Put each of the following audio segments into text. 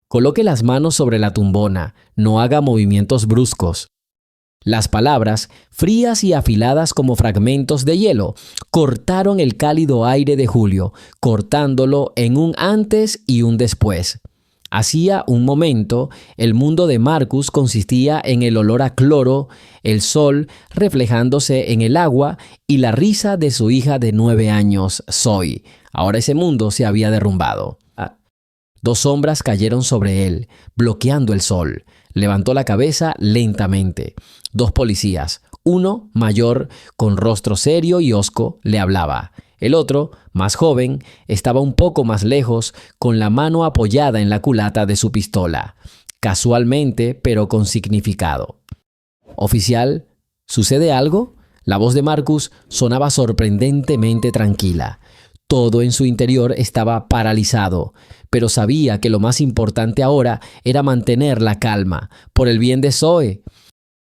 Coloque las manos sobre la tumbona, no haga movimientos bruscos. Las palabras, frías y afiladas como fragmentos de hielo, cortaron el cálido aire de Julio, cortándolo en un antes y un después. Hacía un momento, el mundo de Marcus consistía en el olor a cloro, el sol reflejándose en el agua y la risa de su hija de 9 años, Zoe. Ahora ese mundo se había derrumbado. Dos sombras cayeron sobre él, bloqueando el sol. Levantó la cabeza lentamente. Dos policías, uno mayor, con rostro serio y hosco, le hablaba. El otro, más joven, estaba un poco más lejos, con la mano apoyada en la culata de su pistola. Casualmente, pero con significado. «Oficial, ¿sucede algo?». La voz de Marcus sonaba sorprendentemente tranquila. Todo en su interior estaba paralizado, pero sabía que lo más importante ahora era mantener la calma, por el bien de Zoe.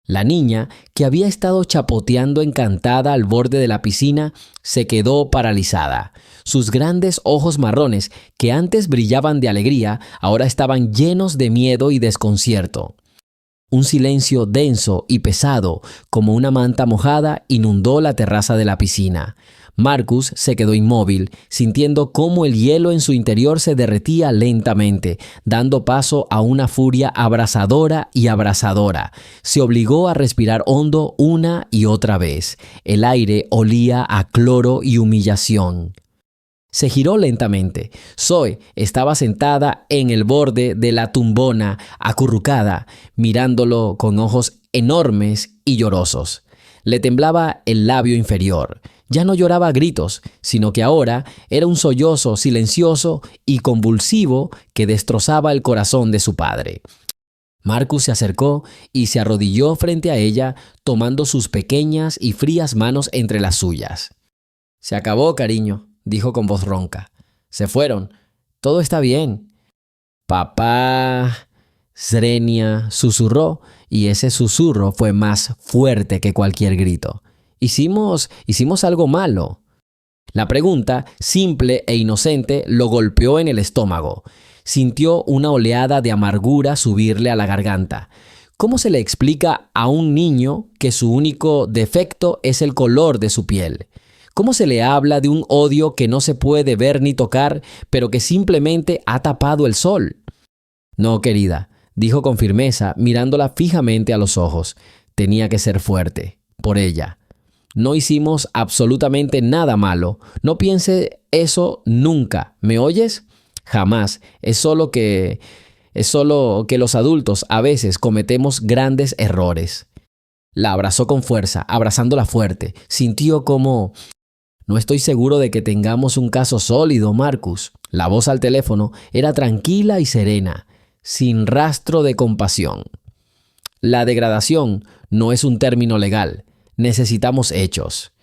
La niña, que había estado chapoteando encantada al borde de la piscina, se quedó paralizada. Sus grandes ojos marrones, que antes brillaban de alegría, ahora estaban llenos de miedo y desconcierto. Un silencio denso y pesado, como una manta mojada, inundó la terraza de la piscina. Marcus se quedó inmóvil, sintiendo cómo el hielo en su interior se derretía lentamente, dando paso a una furia abrasadora y abrasadora. Se obligó a respirar hondo una y otra vez. El aire olía a cloro y humillación. Se giró lentamente. Zoe estaba sentada en el borde de la tumbona, acurrucada, mirándolo con ojos enormes y llorosos. Le temblaba el labio inferior. Ya no lloraba a gritos, sino que ahora era un sollozo silencioso y convulsivo que destrozaba el corazón de su padre. Marcus se acercó y se arrodilló frente a ella, tomando sus pequeñas y frías manos entre las suyas. «Se acabó, cariño», dijo con voz ronca. «Se fueron. Todo está bien». «Papá», Srenia susurró, y ese susurro fue más fuerte que cualquier grito. Hicimos algo malo». La pregunta, simple e inocente, lo golpeó en el estómago. Sintió una oleada de amargura subirle a la garganta. ¿Cómo se le explica a un niño que su único defecto es el color de su piel? ¿Cómo se le habla de un odio que no se puede ver ni tocar, pero que simplemente ha tapado el sol? «No, querida», dijo con firmeza, mirándola fijamente a los ojos. Tenía que ser fuerte, por ella. «No hicimos absolutamente nada malo. No piense eso nunca. ¿Me oyes? Jamás. Es solo que los adultos a veces cometemos grandes errores». La abrazó con fuerza, abrazándola fuerte. Sintió como... «No estoy seguro de que tengamos un caso sólido, Marcus». La voz al teléfono era tranquila y serena, sin rastro de compasión. «La degradación no es un término legal. Necesitamos hechos».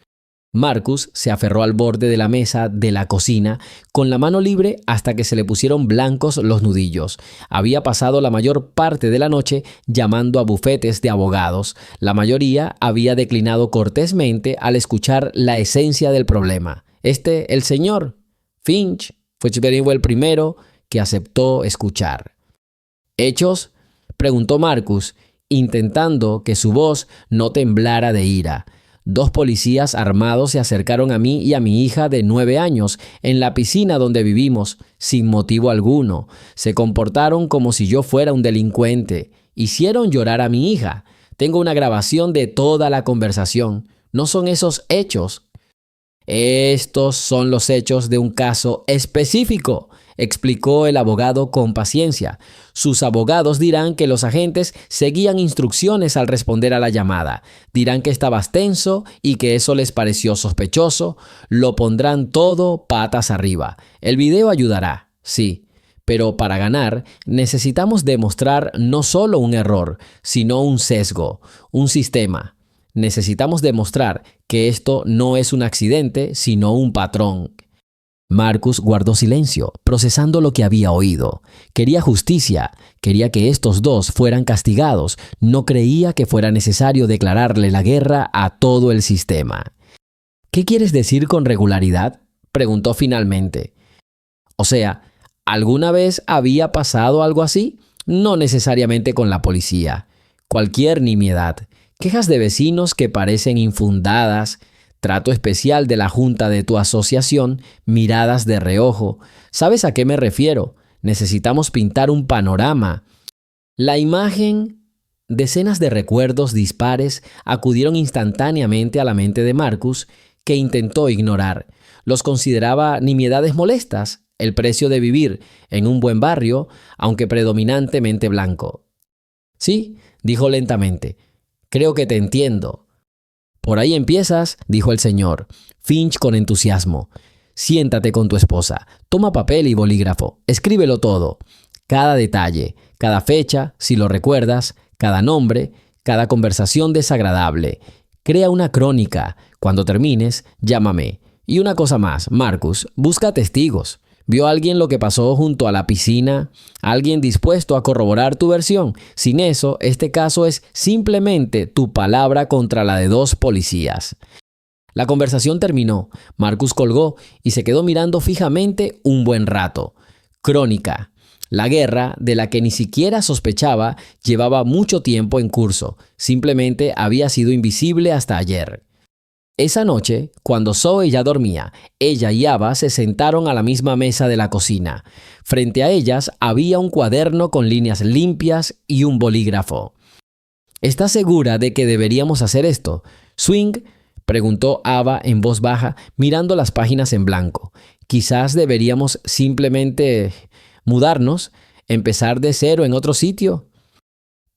Marcus se aferró al borde de la mesa de la cocina con la mano libre hasta que se le pusieron blancos los nudillos. Había pasado la mayor parte de la noche llamando a bufetes de abogados. La mayoría había declinado cortésmente al escuchar la esencia del problema. El señor Finch fue el primero que aceptó escuchar. «¿Hechos?», preguntó Marcus, intentando que su voz no temblara de ira. «Dos policías armados se acercaron a mí y a mi hija de 9 años en la piscina donde vivimos, sin motivo alguno. Se comportaron como si yo fuera un delincuente. Hicieron llorar a mi hija. Tengo una grabación de toda la conversación. ¿No son esos hechos?». «Estos son los hechos de un caso específico», explicó el abogado con paciencia. «Sus abogados dirán que los agentes seguían instrucciones al responder a la llamada. Dirán que estabas tenso y que eso les pareció sospechoso. Lo pondrán todo patas arriba. El video ayudará, sí. Pero para ganar necesitamos demostrar no solo un error, sino un sesgo, un sistema. Necesitamos demostrar que esto no es un accidente, sino un patrón». Marcus guardó silencio, procesando lo que había oído. Quería justicia, quería que estos dos fueran castigados. No creía que fuera necesario declararle la guerra a todo el sistema. «¿Qué quieres decir con regularidad?», preguntó finalmente. «O sea, ¿Alguna vez había pasado algo así? No necesariamente con la policía. Cualquier nimiedad. Quejas de vecinos que parecen infundadas, trato especial de la junta de tu asociación, miradas de reojo. ¿Sabes a qué me refiero? Necesitamos pintar un panorama. La imagen. Decenas de recuerdos dispares acudieron instantáneamente a la mente de Marcus, que intentó ignorar. Los consideraba nimiedades molestas, el precio de vivir en un buen barrio, aunque predominantemente blanco. Sí, dijo lentamente. Creo que te entiendo. Por ahí empiezas, dijo el señor Finch con entusiasmo. Siéntate con tu esposa, toma papel y bolígrafo, escríbelo todo. Cada detalle, cada fecha, si lo recuerdas, cada nombre, cada conversación desagradable. Crea una crónica. Cuando termines, llámame. Y una cosa más, Marcus, busca testigos. ¿Vio alguien lo que pasó junto a la piscina? ¿Alguien dispuesto a corroborar tu versión? Sin eso, este caso es simplemente tu palabra contra la de 2 policías. La conversación terminó. Marcus colgó y se quedó mirando fijamente un buen rato. Crónica. La guerra, de la que ni siquiera sospechaba, llevaba mucho tiempo en curso. Simplemente había sido invisible hasta ayer. Esa noche, cuando Zoe ya dormía, ella y Ava se sentaron a la misma mesa de la cocina. Frente a ellas había un cuaderno con líneas limpias y un bolígrafo. ¿Estás segura de que deberíamos hacer esto? ¿Swing? Preguntó Ava en voz baja, mirando las páginas en blanco. Quizás deberíamos simplemente mudarnos, empezar de cero en otro sitio,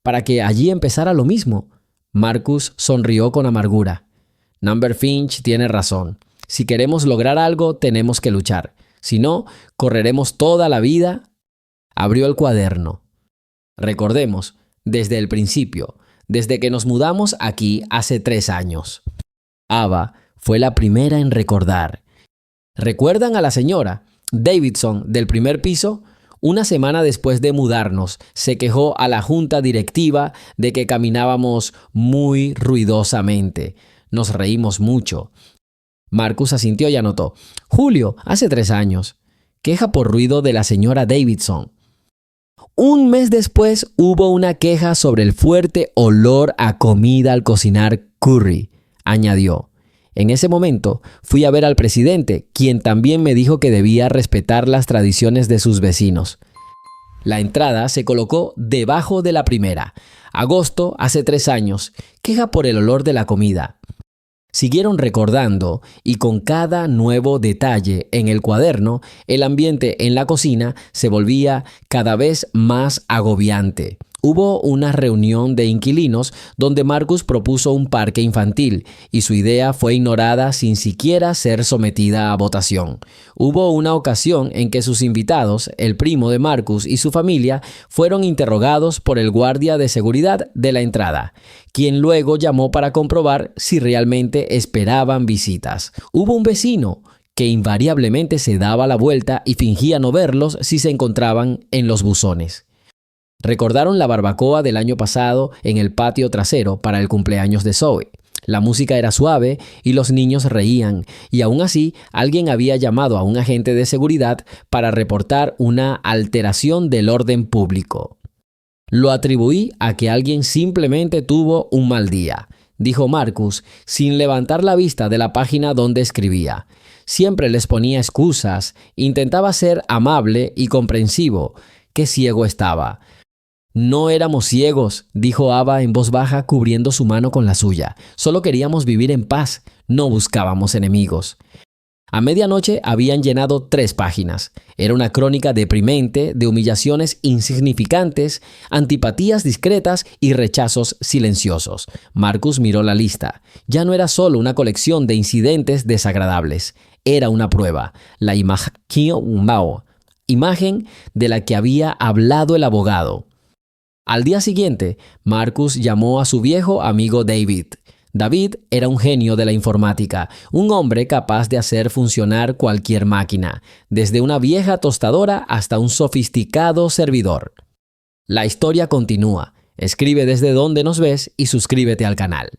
para que allí empezara lo mismo. Marcus sonrió con amargura. Number Finch tiene razón. Si queremos lograr algo, tenemos que luchar. Si no, correremos toda la vida. Abrió el cuaderno. Recordemos, desde el principio, desde que nos mudamos aquí hace 3 años. Ava fue la primera en recordar. ¿Recuerdan a la señora Davidson del primer piso? Una semana después de mudarnos, se quejó a la junta directiva de que caminábamos muy ruidosamente. Nos reímos mucho. Marcus asintió y anotó. Julio, hace 3 años. Queja por ruido de la señora Davidson. Un mes después hubo una queja sobre el fuerte olor a comida al cocinar curry, añadió. En ese momento fui a ver al presidente, quien también me dijo que debía respetar las tradiciones de sus vecinos. La entrada se colocó debajo de la primera. Agosto, hace 3 años. Queja por el olor de la comida. Siguieron recordando y con cada nuevo detalle en el cuaderno, el ambiente en la cocina se volvía cada vez más agobiante. Hubo una reunión de inquilinos donde Marcus propuso un parque infantil y su idea fue ignorada sin siquiera ser sometida a votación. Hubo una ocasión en que sus invitados, el primo de Marcus y su familia, fueron interrogados por el guardia de seguridad de la entrada, quien luego llamó para comprobar si realmente esperaban visitas. Hubo un vecino que invariablemente se daba la vuelta y fingía no verlos si se encontraban en los buzones. Recordaron la barbacoa del año pasado en el patio trasero para el cumpleaños de Zoe. La música era suave y los niños reían, y aún así alguien había llamado a un agente de seguridad para reportar una alteración del orden público. Lo atribuí a que alguien simplemente tuvo un mal día, dijo Marcus, sin levantar la vista de la página donde escribía. Siempre les ponía excusas, intentaba ser amable y comprensivo. Qué ciego estaba. No éramos ciegos, dijo Ava en voz baja, cubriendo su mano con la suya. Solo queríamos vivir en paz, no buscábamos enemigos. A medianoche habían llenado 3 páginas. Era una crónica deprimente de humillaciones insignificantes, antipatías discretas y rechazos silenciosos. Marcus miró la lista. Ya no era solo una colección de incidentes desagradables. Era una prueba. La imagen de la que había hablado el abogado. Al día siguiente, Marcus llamó a su viejo amigo David. David era un genio de la informática, un hombre capaz de hacer funcionar cualquier máquina, desde una vieja tostadora hasta un sofisticado servidor. La historia continúa. Escribe desde donde nos ves y suscríbete al canal.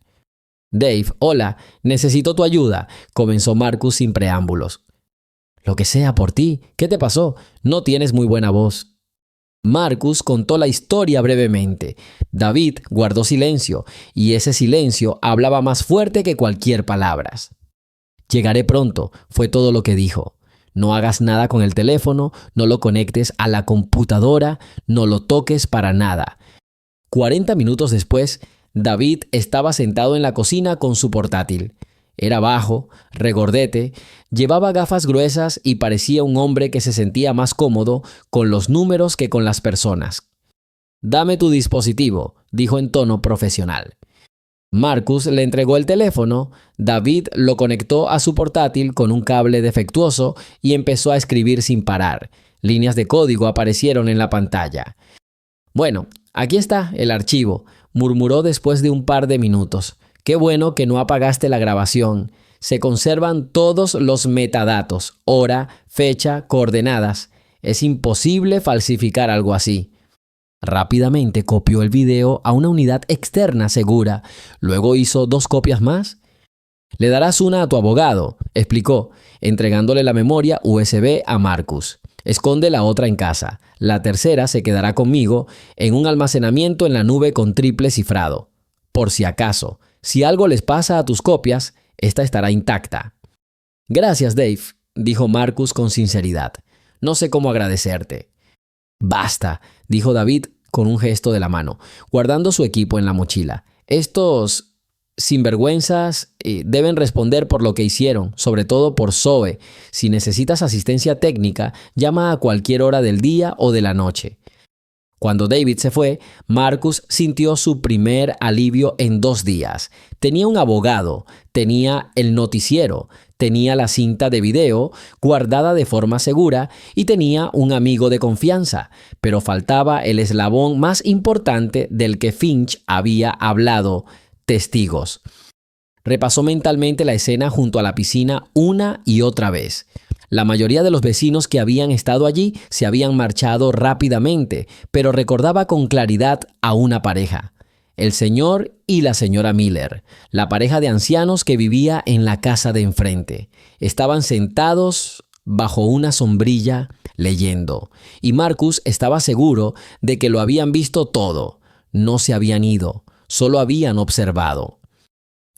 Dave, hola, necesito tu ayuda, comenzó Marcus sin preámbulos. Lo que sea por ti. ¿Qué te pasó? No tienes muy buena voz. Marcus contó la historia brevemente. David guardó silencio, y ese silencio hablaba más fuerte que cualquier palabra. Llegaré pronto, fue todo lo que dijo. No hagas nada con el teléfono, no lo conectes a la computadora, no lo toques para nada. 40 minutos después, David estaba sentado en la cocina con su portátil. Era bajo, regordete, llevaba gafas gruesas y parecía un hombre que se sentía más cómodo con los números que con las personas. «Dame tu dispositivo», dijo en tono profesional. Marcus le entregó el teléfono, David lo conectó a su portátil con un cable defectuoso y empezó a escribir sin parar. Líneas de código aparecieron en la pantalla. «Bueno, aquí está el archivo», murmuró después de un par de minutos. «Qué bueno que no apagaste la grabación. Se conservan todos los metadatos, hora, fecha, coordenadas. Es imposible falsificar algo así». Rápidamente copió el video a una unidad externa segura. Luego hizo 2 copias más. «Le darás una a tu abogado», explicó, entregándole la memoria USB a Marcus. «Esconde la otra en casa. La tercera se quedará conmigo en un almacenamiento en la nube con triple cifrado. Por si acaso, si algo les pasa a tus copias, esta estará intacta». «Gracias, Dave», dijo Marcus con sinceridad. «No sé cómo agradecerte». «Basta», dijo David con un gesto de la mano, guardando su equipo en la mochila. «Estos sinvergüenzas deben responder por lo que hicieron, sobre todo por Zoe. Si necesitas asistencia técnica, llama a cualquier hora del día o de la noche». Cuando David se fue, Marcus sintió su primer alivio en 2 días. Tenía un abogado, tenía el noticiero, tenía la cinta de video guardada de forma segura y tenía un amigo de confianza, pero faltaba el eslabón más importante del que Finch había hablado: testigos. Repasó mentalmente la escena junto a la piscina una y otra vez. La mayoría de los vecinos que habían estado allí se habían marchado rápidamente, pero recordaba con claridad a una pareja: el señor y la señora Miller, la pareja de ancianos que vivía en la casa de enfrente. Estaban sentados bajo una sombrilla leyendo, y Marcus estaba seguro de que lo habían visto todo. No se habían ido, solo habían observado.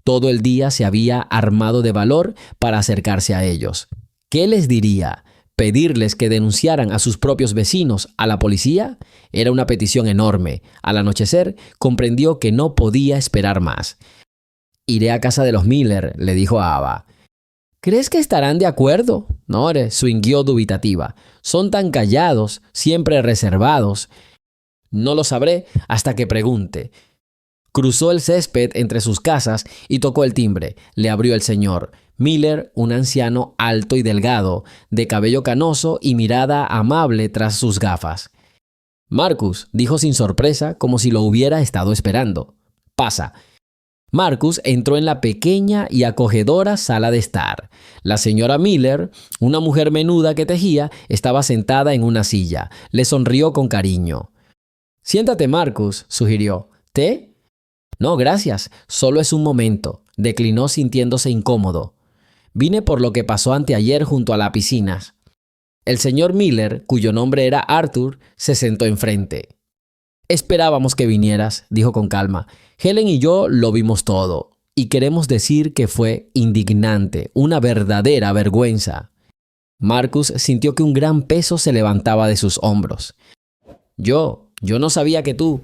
Todo el día se había armado de valor para acercarse a ellos. ¿Qué les diría? ¿Pedirles que denunciaran a sus propios vecinos a la policía? Era una petición enorme. Al anochecer, comprendió que no podía esperar más. «Iré a casa de los Miller», le dijo a Ava. «¿Crees que estarán de acuerdo?» Nore swingueó dubitativa. «Son tan callados, siempre reservados». «No lo sabré hasta que pregunte». Cruzó el césped entre sus casas y tocó el timbre. Le abrió el señor Miller, un anciano alto y delgado, de cabello canoso y mirada amable tras sus gafas. «Marcus», dijo sin sorpresa, como si lo hubiera estado esperando. «Pasa». Marcus entró en la pequeña y acogedora sala de estar. La señora Miller, una mujer menuda que tejía, estaba sentada en una silla. Le sonrió con cariño. «Siéntate, Marcus», sugirió. «¿Té?» «No, gracias. Solo es un momento», declinó sintiéndose incómodo. «Vine por lo que pasó anteayer junto a la piscina». El señor Miller, cuyo nombre era Arthur, se sentó enfrente. «Esperábamos que vinieras», dijo con calma. «Helen y yo lo vimos todo, y queremos decir que fue indignante, una verdadera vergüenza». Marcus sintió que un gran peso se levantaba de sus hombros. Yo no sabía que tú...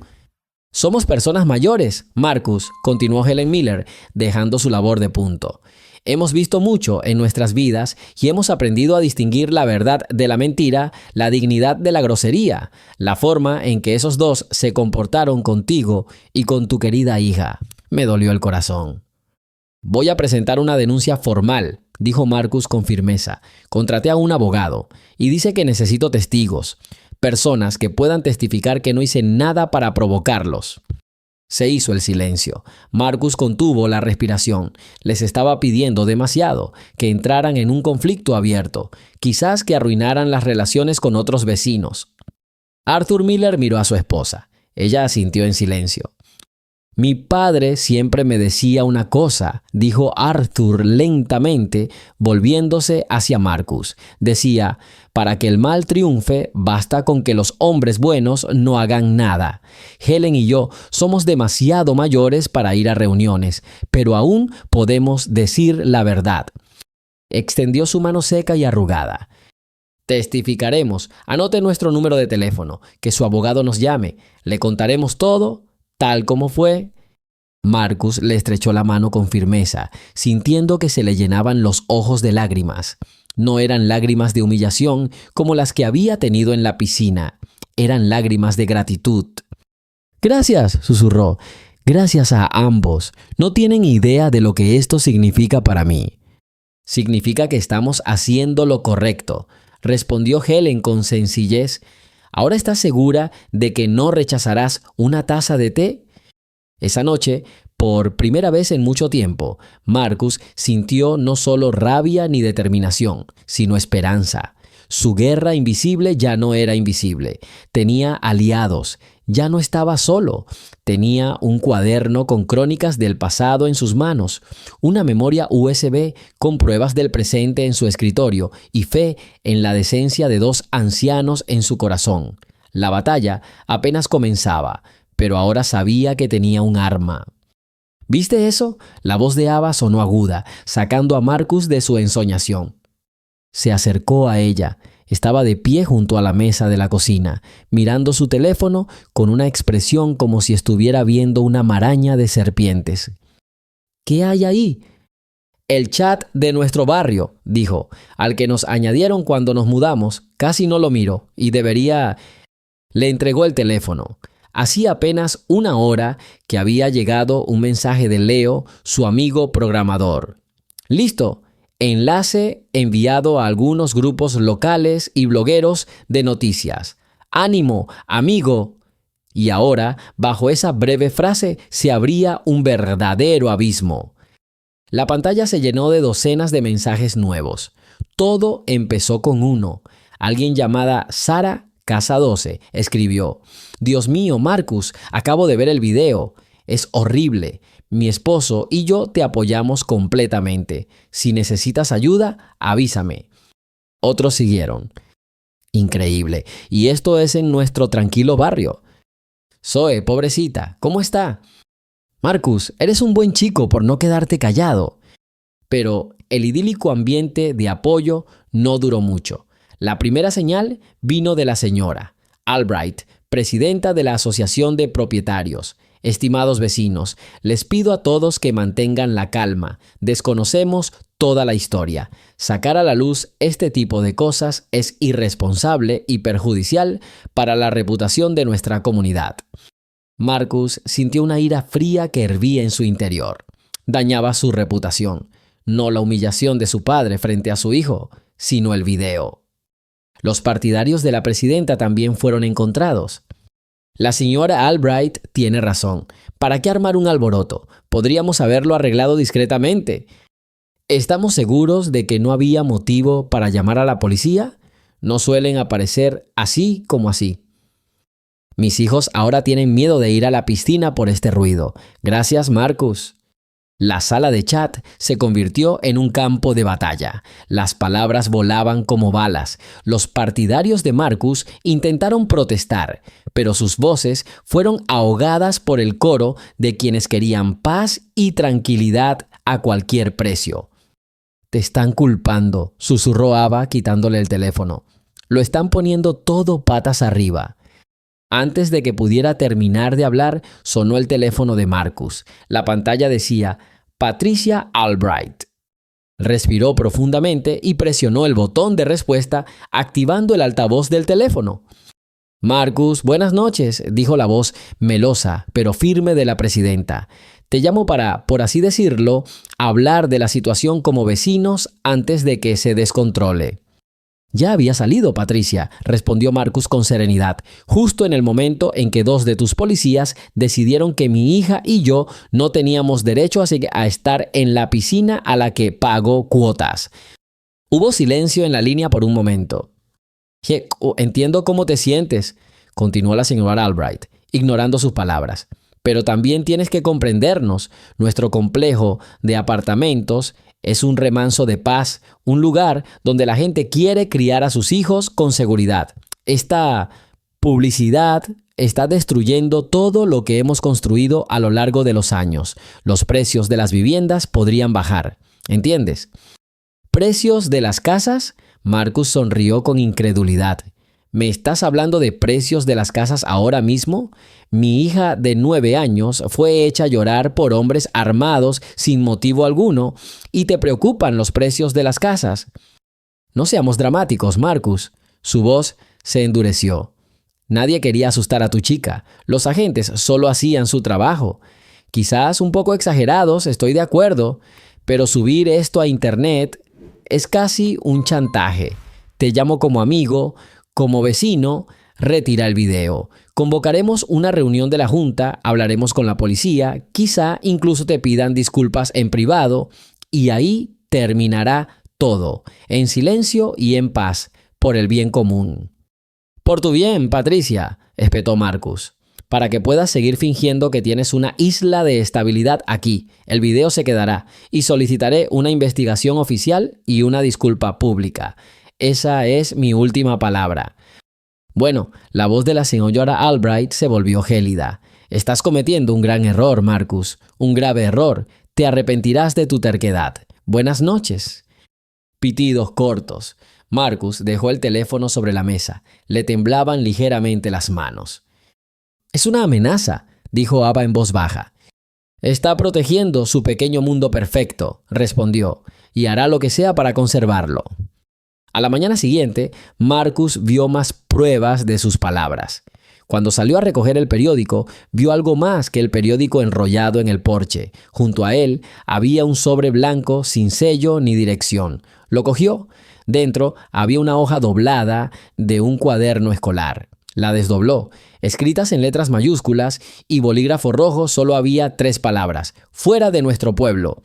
«Somos personas mayores, Marcus», continuó Helen Miller, dejando su labor de punto. «Hemos visto mucho en nuestras vidas y hemos aprendido a distinguir la verdad de la mentira, la dignidad de la grosería, la forma en que esos dos se comportaron contigo y con tu querida hija. Me dolió el corazón». «Voy a presentar una denuncia formal», dijo Marcus con firmeza. «Contraté a un abogado y dice que necesito testigos. Personas que puedan testificar que no hice nada para provocarlos». Se hizo el silencio. Marcus contuvo la respiración. Les estaba pidiendo demasiado, que entraran en un conflicto abierto, quizás que arruinaran las relaciones con otros vecinos. Arthur Miller miró a su esposa. Ella asintió en silencio. Mi padre siempre me decía una cosa, dijo Arthur lentamente, volviéndose hacia Marcus. Decía, para que el mal triunfe, basta con que los hombres buenos no hagan nada. Helen y yo somos demasiado mayores para ir a reuniones, pero aún podemos decir la verdad. Extendió su mano seca y arrugada. Testificaremos. Anote nuestro número de teléfono, que su abogado nos llame. Le contaremos todo, tal como fue. Marcus le estrechó la mano con firmeza, sintiendo que se le llenaban los ojos de lágrimas. No eran lágrimas de humillación como las que había tenido en la piscina. Eran lágrimas de gratitud. «Gracias», susurró. «Gracias a ambos. No tienen idea de lo que esto significa para mí». «Significa que estamos haciendo lo correcto», respondió Helen con sencillez. «¿Ahora estás segura de que no rechazarás una taza de té?» Esa noche, por primera vez en mucho tiempo, Marcus sintió no solo rabia ni determinación, sino esperanza. Su guerra invisible ya no era invisible. Tenía aliados. Ya no estaba solo. Tenía un cuaderno con crónicas del pasado en sus manos, una memoria USB con pruebas del presente en su escritorio y fe en la decencia de dos ancianos en su corazón. La batalla apenas comenzaba, pero ahora sabía que tenía un arma. ¿Viste eso? La voz de Ava sonó aguda, sacando a Marcus de su ensoñación. Se acercó a ella. Estaba de pie junto a la mesa de la cocina, mirando su teléfono con una expresión como si estuviera viendo una maraña de serpientes. ¿Qué hay ahí? «El chat de nuestro barrio», dijo, «al que nos añadieron cuando nos mudamos. Casi no lo miro y debería...» Le entregó el teléfono. Hacía apenas una hora que había llegado un mensaje de Leo, su amigo programador. «Listo. Enlace enviado a algunos grupos locales y blogueros de noticias. ¡Ánimo, amigo!». Y ahora, bajo esa breve frase, se abría un verdadero abismo. La pantalla se llenó de docenas de mensajes nuevos. Todo empezó con uno. Alguien llamada Sara Casa 12 escribió: «Dios mío, Marcus, acabo de ver el video. Es horrible. Mi esposo y yo te apoyamos completamente. Si necesitas ayuda, avísame». Otros siguieron. «Increíble. Y esto es en nuestro tranquilo barrio. Zoe, pobrecita, ¿cómo está? Marcus, eres un buen chico por no quedarte callado». Pero el idílico ambiente de apoyo no duró mucho. La primera señal vino de la señora Albright, presidenta de la Asociación de Propietarios. «Estimados vecinos, les pido a todos que mantengan la calma. Desconocemos toda la historia. Sacar a la luz este tipo de cosas es irresponsable y perjudicial para la reputación de nuestra comunidad». Marcus sintió una ira fría que hervía en su interior. Dañaba su reputación. No la humillación de su padre frente a su hijo, sino el video. Los partidarios de la presidenta también fueron encontrados. «La señora Albright tiene razón. ¿Para qué armar un alboroto? Podríamos haberlo arreglado discretamente. ¿Estamos seguros de que no había motivo para llamar a la policía? No suelen aparecer así como así. Mis hijos ahora tienen miedo de ir a la piscina por este ruido. Gracias, Marcus». La sala de chat se convirtió en un campo de batalla. Las palabras volaban como balas. Los partidarios de Marcus intentaron protestar, pero sus voces fueron ahogadas por el coro de quienes querían paz y tranquilidad a cualquier precio. «Te están culpando», susurró Ava quitándole el teléfono. «Lo están poniendo todo patas arriba». Antes de que pudiera terminar de hablar, sonó el teléfono de Marcus. La pantalla decía: «Patricia Albright». Respiró profundamente y presionó el botón de respuesta, activando el altavoz del teléfono. «Marcus, buenas noches», dijo la voz melosa pero firme de la presidenta. «Te llamo para, por así decirlo, hablar de la situación como vecinos antes de que se descontrole». «Ya había salido, Patricia», respondió Marcus con serenidad, «justo en el momento en que dos de tus policías decidieron que mi hija y yo no teníamos derecho a estar en la piscina a la que pago cuotas». Hubo silencio en la línea por un momento. «Entiendo cómo te sientes», continuó la señora Albright, ignorando sus palabras. Pero también tienes que comprendernos. Nuestro complejo de apartamentos es un remanso de paz, un lugar donde la gente quiere criar a sus hijos con seguridad. Esta publicidad está destruyendo todo lo que hemos construido a lo largo de los años. Los precios de las viviendas podrían bajar. ¿Entiendes? ¿Precios de las casas? Marcus sonrió con incredulidad. ¿Me estás hablando de precios de las casas ahora mismo? Mi hija de 9 años fue hecha llorar por hombres armados sin motivo alguno y te preocupan los precios de las casas. No seamos dramáticos, Marcus. Su voz se endureció. Nadie quería asustar a tu chica. Los agentes solo hacían su trabajo. Quizás un poco exagerados, estoy de acuerdo, pero subir esto a internet es casi un chantaje. Te llamo como amigo, como vecino, retira el video. Convocaremos una reunión de la junta, hablaremos con la policía, quizá incluso te pidan disculpas en privado y ahí terminará todo, en silencio y en paz, por el bien común. Por tu bien, Patricia, espetó Marcus. Para que puedas seguir fingiendo que tienes una isla de estabilidad aquí. El video se quedará y solicitaré una investigación oficial y una disculpa pública. Esa es mi última palabra. Bueno, la voz de la señora Albright se volvió gélida. Estás cometiendo un gran error, Marcus. Un grave error. Te arrepentirás de tu terquedad. Buenas noches. Pitidos cortos. Marcus dejó el teléfono sobre la mesa. Le temblaban ligeramente las manos. Es una amenaza, dijo Ava en voz baja. Está protegiendo su pequeño mundo perfecto, respondió, y hará lo que sea para conservarlo. A la mañana siguiente, Marcus vio más pruebas de sus palabras. Cuando salió a recoger el periódico, vio algo más que el periódico enrollado en el porche. Junto a él había un sobre blanco sin sello ni dirección. Lo cogió. Dentro había una hoja doblada de un cuaderno escolar. La desdobló. Escritas en letras mayúsculas y bolígrafo rojo solo había 3 palabras. Fuera de nuestro pueblo.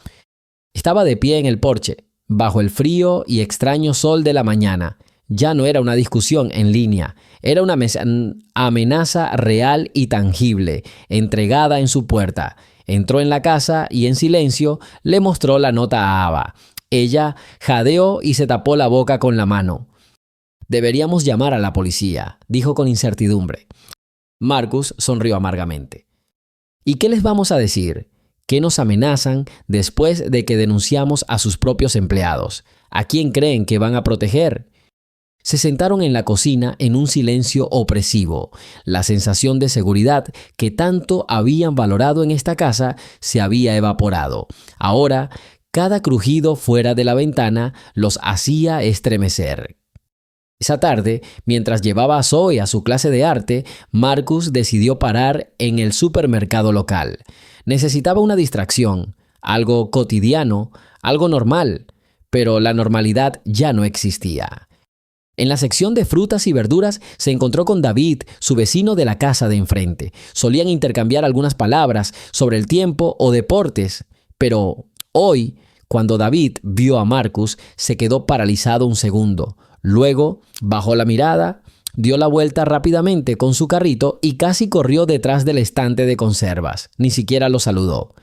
Estaba de pie en el porche, bajo el frío y extraño sol de la mañana. Ya no era una discusión en línea. Era una amenaza real y tangible, entregada en su puerta. Entró en la casa y en silencio le mostró la nota a Ava. Ella jadeó y se tapó la boca con la mano. Deberíamos llamar a la policía, dijo con incertidumbre. Marcus sonrió amargamente. ¿Y qué les vamos a decir? ¿Qué nos amenazan después de que denunciamos a sus propios empleados? ¿A quién creen que van a proteger? Se sentaron en la cocina en un silencio opresivo. La sensación de seguridad que tanto habían valorado en esta casa se había evaporado. Ahora, cada crujido fuera de la ventana los hacía estremecer. Esa tarde, mientras llevaba a Zoe a su clase de arte, Marcus decidió parar en el supermercado local. Necesitaba una distracción, algo cotidiano, algo normal, pero la normalidad ya no existía. En la sección de frutas y verduras se encontró con David, su vecino de la casa de enfrente. Solían intercambiar algunas palabras sobre el tiempo o deportes, pero hoy, cuando David vio a Marcus, se quedó paralizado un segundo. Luego bajó la mirada, dio la vuelta rápidamente con su carrito y casi corrió detrás del estante de conservas. Ni siquiera lo saludó.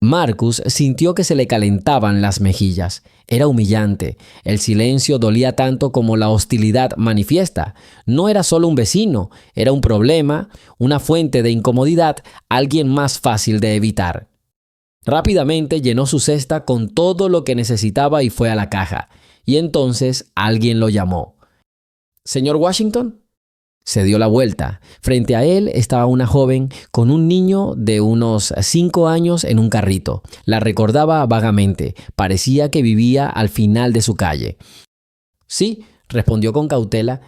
Marcus sintió que se le calentaban las mejillas. Era humillante. El silencio dolía tanto como la hostilidad manifiesta. No era solo un vecino, era un problema, una fuente de incomodidad, alguien más fácil de evitar. Rápidamente llenó su cesta con todo lo que necesitaba y fue a la caja. Y entonces alguien lo llamó. «¿Señor Washington?» Se dio la vuelta. Frente a él estaba una joven con un niño de unos 5 años en un carrito. La recordaba vagamente. Parecía que vivía al final de su calle. «Sí», respondió con cautela.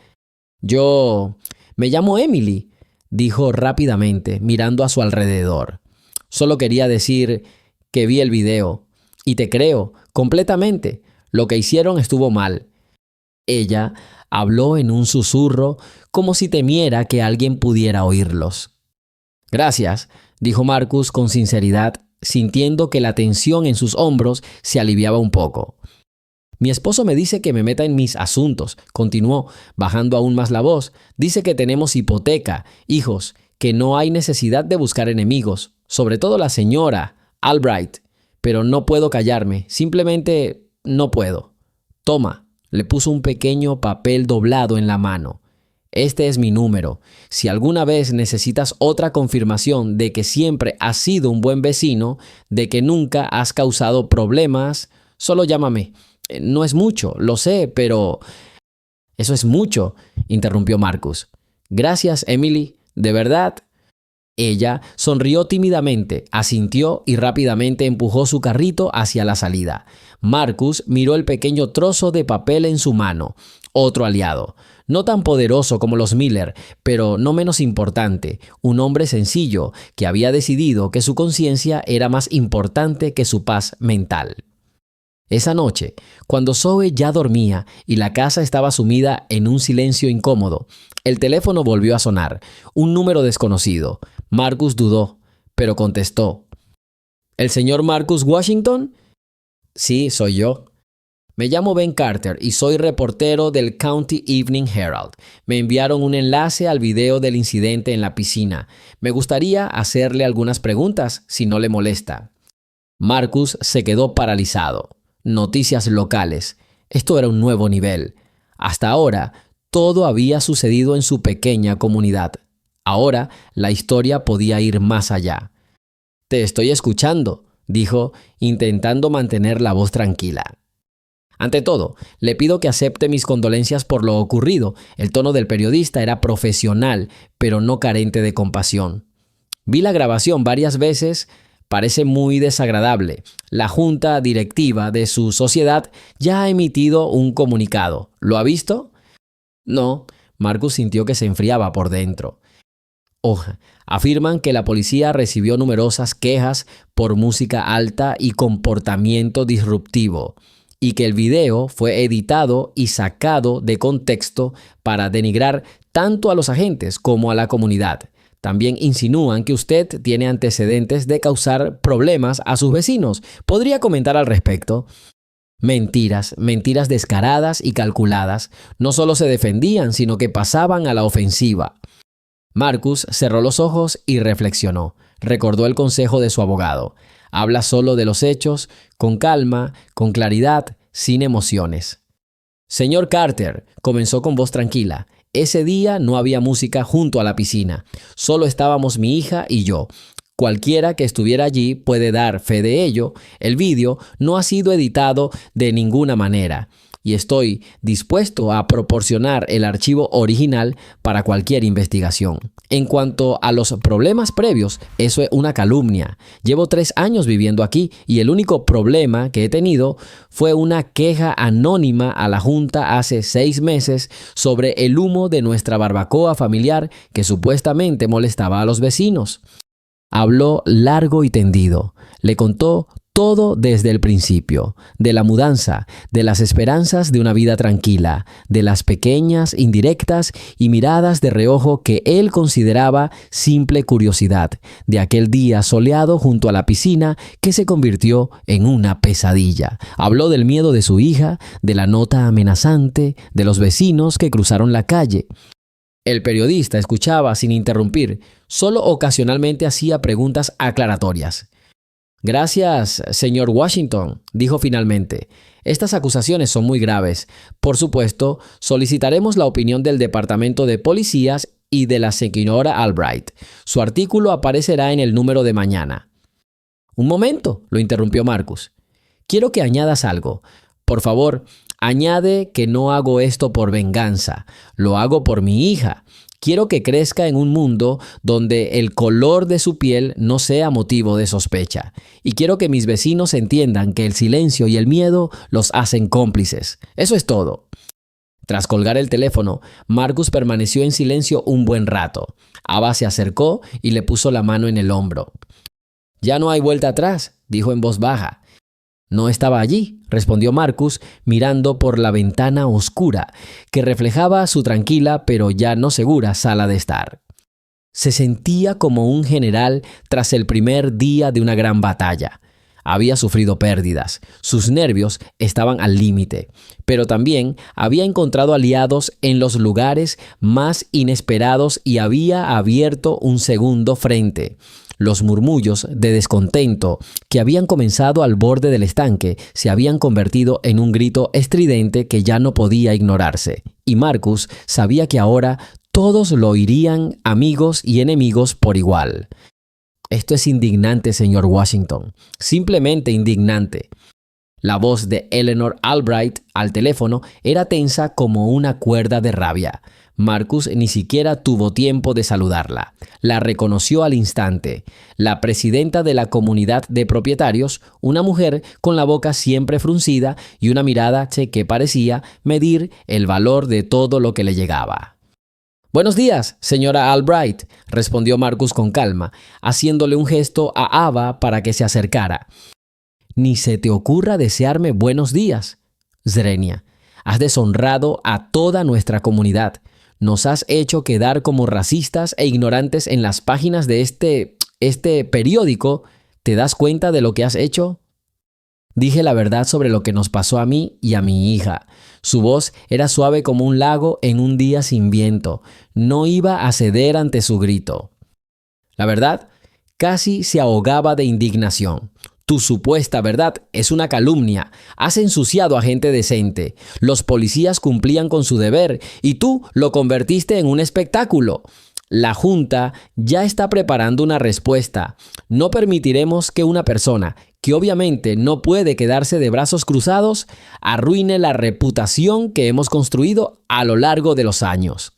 «Yo me llamo Emily», dijo rápidamente, mirando a su alrededor. «Solo quería decir que vi el video. Y te creo, completamente. Lo que hicieron estuvo mal». Ella habló en un susurro, como si temiera que alguien pudiera oírlos. «Gracias», dijo Marcus con sinceridad, sintiendo que la tensión en sus hombros se aliviaba un poco. «Mi esposo me dice que me meta en mis asuntos», continuó, bajando aún más la voz. «Dice que tenemos hipoteca, hijos, que no hay necesidad de buscar enemigos, sobre todo la señora Albright, pero no puedo callarme, simplemente no puedo. Toma, le puso un pequeño papel doblado en la mano. Este es mi número. Si alguna vez necesitas otra confirmación de que siempre has sido un buen vecino, de que nunca has causado problemas, solo llámame. No es mucho, lo sé, pero... Eso es mucho, interrumpió Marcus. Gracias, Emily, de verdad. Ella sonrió tímidamente, asintió y rápidamente empujó su carrito hacia la salida. Marcus miró el pequeño trozo de papel en su mano. Otro aliado. No tan poderoso como los Miller, pero no menos importante. Un hombre sencillo que había decidido que su conciencia era más importante que su paz mental. Esa noche, cuando Zoe ya dormía y la casa estaba sumida en un silencio incómodo, el teléfono volvió a sonar. Un número desconocido. Marcus dudó, pero contestó. ¿El señor Marcus Washington? Sí, soy yo. Me llamo Ben Carter y soy reportero del County Evening Herald. Me enviaron un enlace al video del incidente en la piscina. Me gustaría hacerle algunas preguntas, si no le molesta. Marcus se quedó paralizado. Noticias locales. Esto era un nuevo nivel. Hasta ahora, todo había sucedido en su pequeña comunidad. Ahora, la historia podía ir más allá. Te estoy escuchando, dijo, intentando mantener la voz tranquila. Ante todo, le pido que acepte mis condolencias por lo ocurrido. El tono del periodista era profesional, pero no carente de compasión. Vi la grabación varias veces. Parece muy desagradable. La junta directiva de su sociedad ya ha emitido un comunicado. ¿Lo ha visto? No. Marcus sintió que se enfriaba por dentro. Afirman que la policía recibió numerosas quejas por música alta y comportamiento disruptivo, y que el video fue editado y sacado de contexto para denigrar tanto a los agentes como a la comunidad. También insinúan que usted tiene antecedentes de causar problemas a sus vecinos. ¿Podría comentar al respecto? Mentiras descaradas y calculadas. No solo se defendían, sino que pasaban a la ofensiva. Marcus cerró los ojos y reflexionó. Recordó el consejo de su abogado. Habla solo de los hechos, con calma, con claridad, sin emociones. Señor Carter, comenzó con voz tranquila. Ese día no había música junto a la piscina. Solo estábamos mi hija y yo. Cualquiera que estuviera allí puede dar fe de ello. El vídeo no ha sido editado de ninguna manera. Y estoy dispuesto a proporcionar el archivo original para cualquier investigación. En cuanto a los problemas previos, eso es una calumnia. Llevo 3 años viviendo aquí y el único problema que he tenido fue una queja anónima a la Junta hace 6 meses sobre el humo de nuestra barbacoa familiar que supuestamente molestaba a los vecinos. Habló largo y tendido. Le contó todo desde el principio, de la mudanza, de las esperanzas de una vida tranquila, de las pequeñas indirectas y miradas de reojo que él consideraba simple curiosidad, de aquel día soleado junto a la piscina que se convirtió en una pesadilla. Habló del miedo de su hija, de la nota amenazante, de los vecinos que cruzaron la calle. El periodista escuchaba sin interrumpir, solo ocasionalmente hacía preguntas aclaratorias. Gracias, señor Washington, dijo finalmente. Estas acusaciones son muy graves. Por supuesto, solicitaremos la opinión del Departamento de Policías y de la señora Albright. Su artículo aparecerá en el número de mañana. Un momento, lo interrumpió Marcus. Quiero que añadas algo. Por favor, añade que no hago esto por venganza. Lo hago por mi hija. Quiero que crezca en un mundo donde el color de su piel no sea motivo de sospecha. Y quiero que mis vecinos entiendan que el silencio y el miedo los hacen cómplices. Eso es todo. Tras colgar el teléfono, Marcus permaneció en silencio un buen rato. Ava se acercó y le puso la mano en el hombro. «Ya no hay vuelta atrás», dijo en voz baja. «No estaba allí», respondió Marcus, mirando por la ventana oscura que reflejaba su tranquila pero ya no segura sala de estar. Se sentía como un general tras el primer día de una gran batalla. Había sufrido pérdidas, sus nervios estaban al límite, pero también había encontrado aliados en los lugares más inesperados y había abierto un segundo frente. Los murmullos de descontento que habían comenzado al borde del estanque se habían convertido en un grito estridente que ya no podía ignorarse. Y Marcus sabía que ahora todos lo oirían, amigos y enemigos por igual. Esto es indignante, señor Washington. Simplemente indignante. La voz de Eleanor Albright al teléfono era tensa como una cuerda de rabia. Marcus ni siquiera tuvo tiempo de saludarla. La reconoció al instante. La presidenta de la comunidad de propietarios, una mujer con la boca siempre fruncida y una mirada que parecía medir el valor de todo lo que le llegaba. «Buenos días, señora Albright», respondió Marcus con calma, haciéndole un gesto a Ava para que se acercara. «Ni se te ocurra desearme buenos días, Zrenia. Has deshonrado a toda nuestra comunidad. Nos has hecho quedar como racistas e ignorantes en las páginas de este periódico. ¿Te das cuenta de lo que has hecho?» Dije la verdad sobre lo que nos pasó a mí y a mi hija. Su voz era suave como un lago en un día sin viento. No iba a ceder ante su grito. La verdad, casi se ahogaba de indignación. Tu supuesta verdad es una calumnia. Has ensuciado a gente decente. Los policías cumplían con su deber y tú lo convertiste en un espectáculo. La Junta ya está preparando una respuesta. No permitiremos que una persona que obviamente no puede quedarse de brazos cruzados arruine la reputación que hemos construido a lo largo de los años.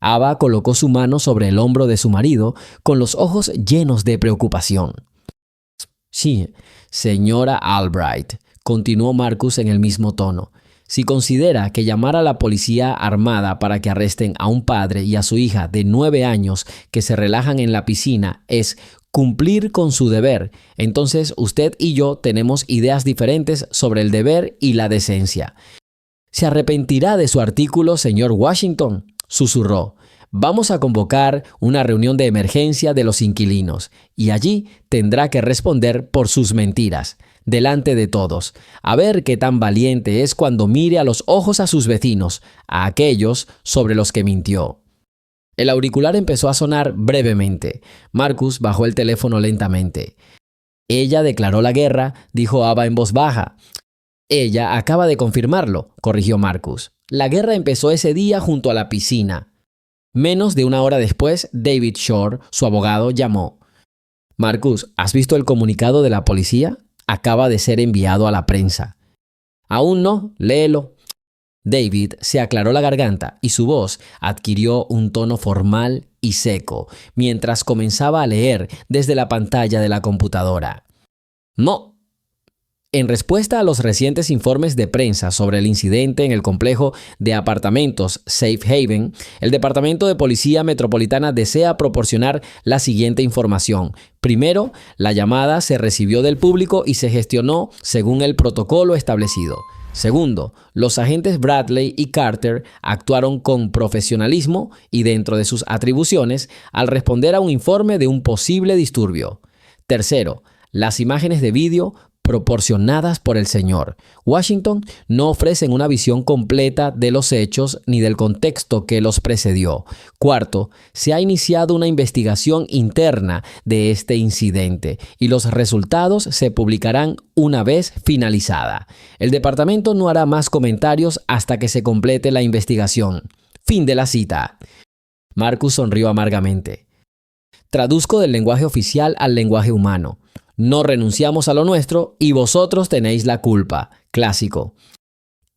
Ava colocó su mano sobre el hombro de su marido con los ojos llenos de preocupación. «Sí, señora Albright», continuó Marcus en el mismo tono. «Si considera que llamar a la policía armada para que arresten a un padre y a su hija de 9 años que se relajan en la piscina es cumplir con su deber, entonces usted y yo tenemos ideas diferentes sobre el deber y la decencia». «¿Se arrepentirá de su artículo, señor Washington?», susurró. «Vamos a convocar una reunión de emergencia de los inquilinos y allí tendrá que responder por sus mentiras, delante de todos. A ver qué tan valiente es cuando mire a los ojos a sus vecinos, a aquellos sobre los que mintió». El auricular empezó a sonar brevemente. Marcus bajó el teléfono lentamente. «Ella declaró la guerra», dijo Ava en voz baja. «Ella acaba de confirmarlo», corrigió Marcus. «La guerra empezó ese día junto a la piscina». Menos de una hora después, David Shore, su abogado, llamó. «Marcus, ¿has visto el comunicado de la policía? Acaba de ser enviado a la prensa». «Aún no, léelo». David se aclaró la garganta y su voz adquirió un tono formal y seco mientras comenzaba a leer desde la pantalla de la computadora. «No». En respuesta a los recientes informes de prensa sobre el incidente en el complejo de apartamentos Safe Haven, el Departamento de Policía Metropolitana desea proporcionar la siguiente información. Primero, la llamada se recibió del público y se gestionó según el protocolo establecido. Segundo, los agentes Bradley y Carter actuaron con profesionalismo y dentro de sus atribuciones al responder a un informe de un posible disturbio. Tercero, las imágenes de vídeo proporcionadas por el señor Washington no ofrecen una visión completa de los hechos ni del contexto que los precedió. Cuarto, se ha iniciado una investigación interna de este incidente y los resultados se publicarán una vez finalizada. El departamento no hará más comentarios hasta que se complete la investigación. Fin de la cita. Marcus sonrió amargamente. Traduzco del lenguaje oficial al lenguaje humano. No renunciamos a lo nuestro y vosotros tenéis la culpa. Clásico.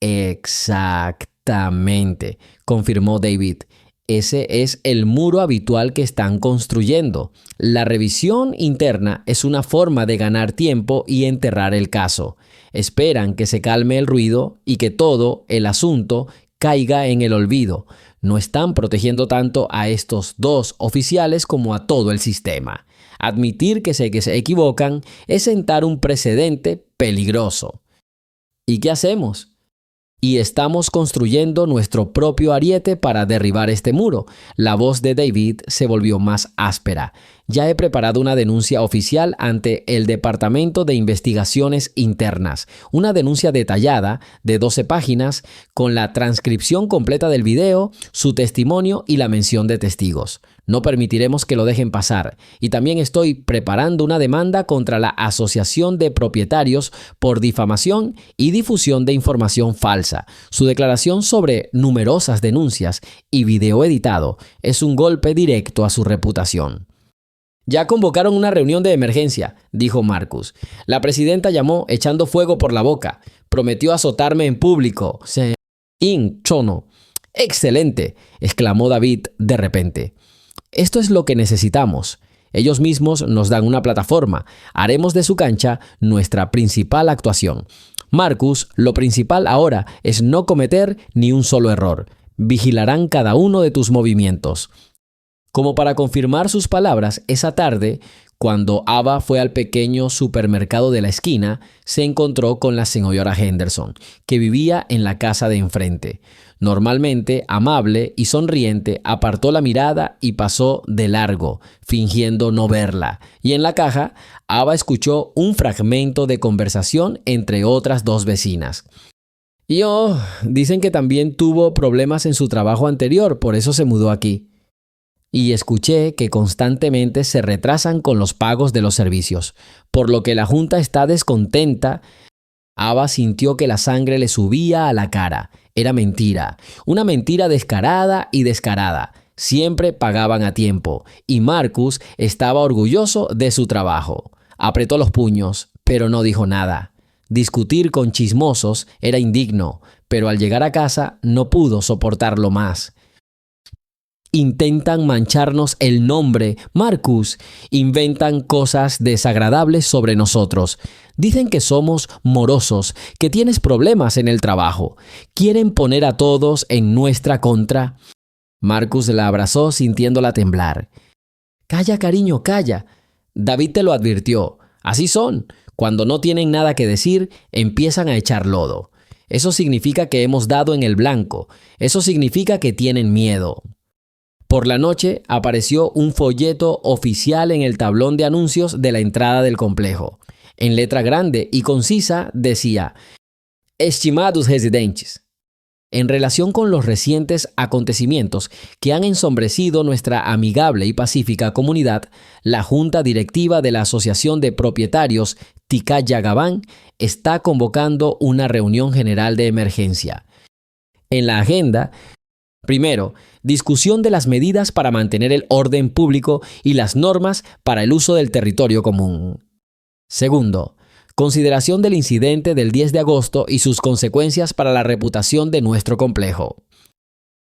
Exactamente, confirmó David. Ese es el muro habitual que están construyendo. La revisión interna es una forma de ganar tiempo y enterrar el caso. Esperan que se calme el ruido y que todo el asunto caiga en el olvido. No están protegiendo tanto a estos dos oficiales como a todo el sistema. Admitir que se equivocan es sentar un precedente peligroso. ¿Y qué hacemos? Y estamos construyendo nuestro propio ariete para derribar este muro. La voz de David se volvió más áspera. Ya he preparado una denuncia oficial ante el Departamento de Investigaciones Internas, una denuncia detallada de 12 páginas con la transcripción completa del video, su testimonio y la mención de testigos. No permitiremos que lo dejen pasar. Y también estoy preparando una demanda contra la Asociación de Propietarios por difamación y difusión de información falsa. Su declaración sobre numerosas denuncias y video editado es un golpe directo a su reputación. Ya convocaron una reunión de emergencia, dijo Marcus. La presidenta llamó echando fuego por la boca. Prometió azotarme en público. Chono. ¡Excelente!, exclamó David de repente. Esto es lo que necesitamos. Ellos mismos nos dan una plataforma. Haremos de su cancha nuestra principal actuación. Marcus, lo principal ahora es no cometer ni un solo error. Vigilarán cada uno de tus movimientos. Como para confirmar sus palabras, esa tarde, cuando Ava fue al pequeño supermercado de la esquina, se encontró con la señora Henderson, que vivía en la casa de enfrente. Normalmente, amable y sonriente, apartó la mirada y pasó de largo, fingiendo no verla. Y en la caja, Ava escuchó un fragmento de conversación entre otras dos vecinas. Dicen que también tuvo problemas en su trabajo anterior, por eso se mudó aquí. Y escuché que constantemente se retrasan con los pagos de los servicios, por lo que la junta está descontenta. Ava sintió que la sangre le subía a la cara. Era mentira, una mentira descarada y descarada. Siempre pagaban a tiempo, y Marcus estaba orgulloso de su trabajo. Apretó los puños, pero no dijo nada. Discutir con chismosos era indigno, pero al llegar a casa no pudo soportarlo más. Intentan mancharnos el nombre, Marcus. Inventan cosas desagradables sobre nosotros. Dicen que somos morosos, que tienes problemas en el trabajo. Quieren poner a todos en nuestra contra. Marcus la abrazó sintiéndola temblar. Calla, cariño, calla. David te lo advirtió. Así son. Cuando no tienen nada que decir, empiezan a echar lodo. Eso significa que hemos dado en el blanco. Eso significa que tienen miedo. Por la noche apareció un folleto oficial en el tablón de anuncios de la entrada del complejo. En letra grande y concisa decía: Estimados residentes, en relación con los recientes acontecimientos que han ensombrecido nuestra amigable y pacífica comunidad, la Junta Directiva de la Asociación de Propietarios Tikaya Gabán está convocando una reunión general de emergencia. En la agenda, primero, discusión de las medidas para mantener el orden público y las normas para el uso del territorio común. Segundo, consideración del incidente del 10 de agosto y sus consecuencias para la reputación de nuestro complejo.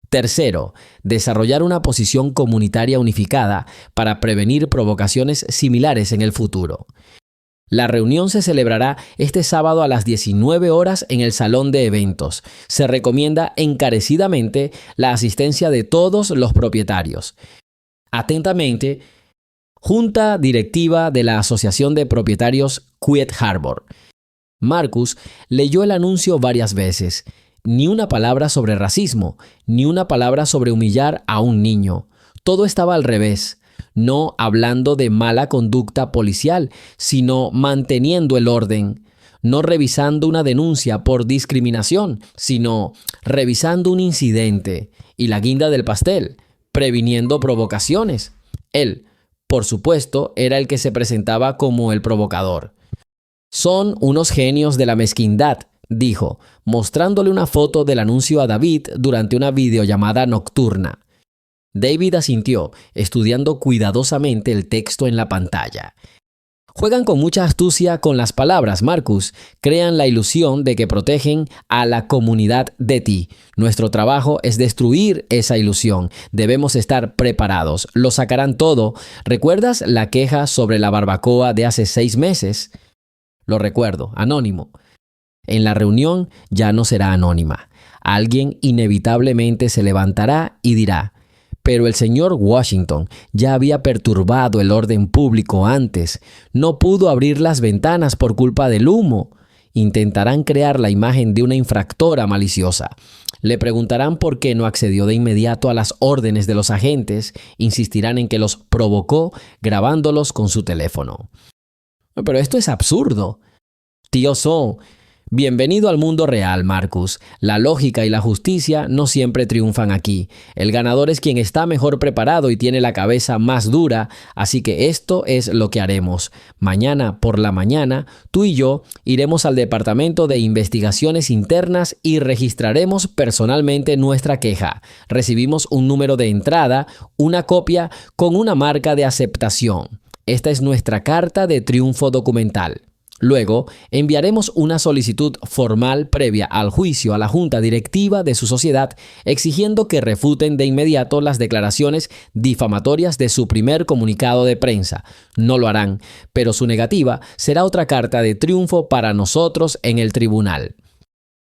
Tercero, desarrollar una posición comunitaria unificada para prevenir provocaciones similares en el futuro. La reunión se celebrará este sábado a las 19 horas en el salón de eventos. Se recomienda encarecidamente la asistencia de todos los propietarios. Atentamente, Junta Directiva de la Asociación de Propietarios Quiet Harbor. Marcus leyó el anuncio varias veces. Ni una palabra sobre racismo, ni una palabra sobre humillar a un niño. Todo estaba al revés. No hablando de mala conducta policial, sino manteniendo el orden. No revisando una denuncia por discriminación, sino revisando un incidente. Y la guinda del pastel, previniendo provocaciones. Él, por supuesto, era el que se presentaba como el provocador. Son unos genios de la mezquindad, dijo, mostrándole una foto del anuncio a David durante una videollamada nocturna. David asintió, estudiando cuidadosamente el texto en la pantalla. Juegan con mucha astucia con las palabras, Marcus. Crean la ilusión de que protegen a la comunidad de ti. Nuestro trabajo es destruir esa ilusión. Debemos estar preparados. Lo sacarán todo. ¿Recuerdas la queja sobre la barbacoa de hace 6 meses? Lo recuerdo, anónimo. En la reunión ya no será anónima. Alguien inevitablemente se levantará y dirá: pero el señor Washington ya había perturbado el orden público antes. No pudo abrir las ventanas por culpa del humo. Intentarán crear la imagen de una infractora maliciosa. Le preguntarán por qué no accedió de inmediato a las órdenes de los agentes, insistirán en que los provocó grabándolos con su teléfono. Pero esto es absurdo. Tío So, bienvenido al mundo real, Marcus. La lógica y la justicia no siempre triunfan aquí. El ganador es quien está mejor preparado y tiene la cabeza más dura, así que esto es lo que haremos. Mañana por la mañana, tú y yo iremos al Departamento de Investigaciones Internas y registraremos personalmente nuestra queja. Recibimos un número de entrada, una copia con una marca de aceptación. Esta es nuestra carta de triunfo documental. Luego, enviaremos una solicitud formal previa al juicio a la junta directiva de su sociedad, exigiendo que refuten de inmediato las declaraciones difamatorias de su primer comunicado de prensa. No lo harán, pero su negativa será otra carta de triunfo para nosotros en el tribunal.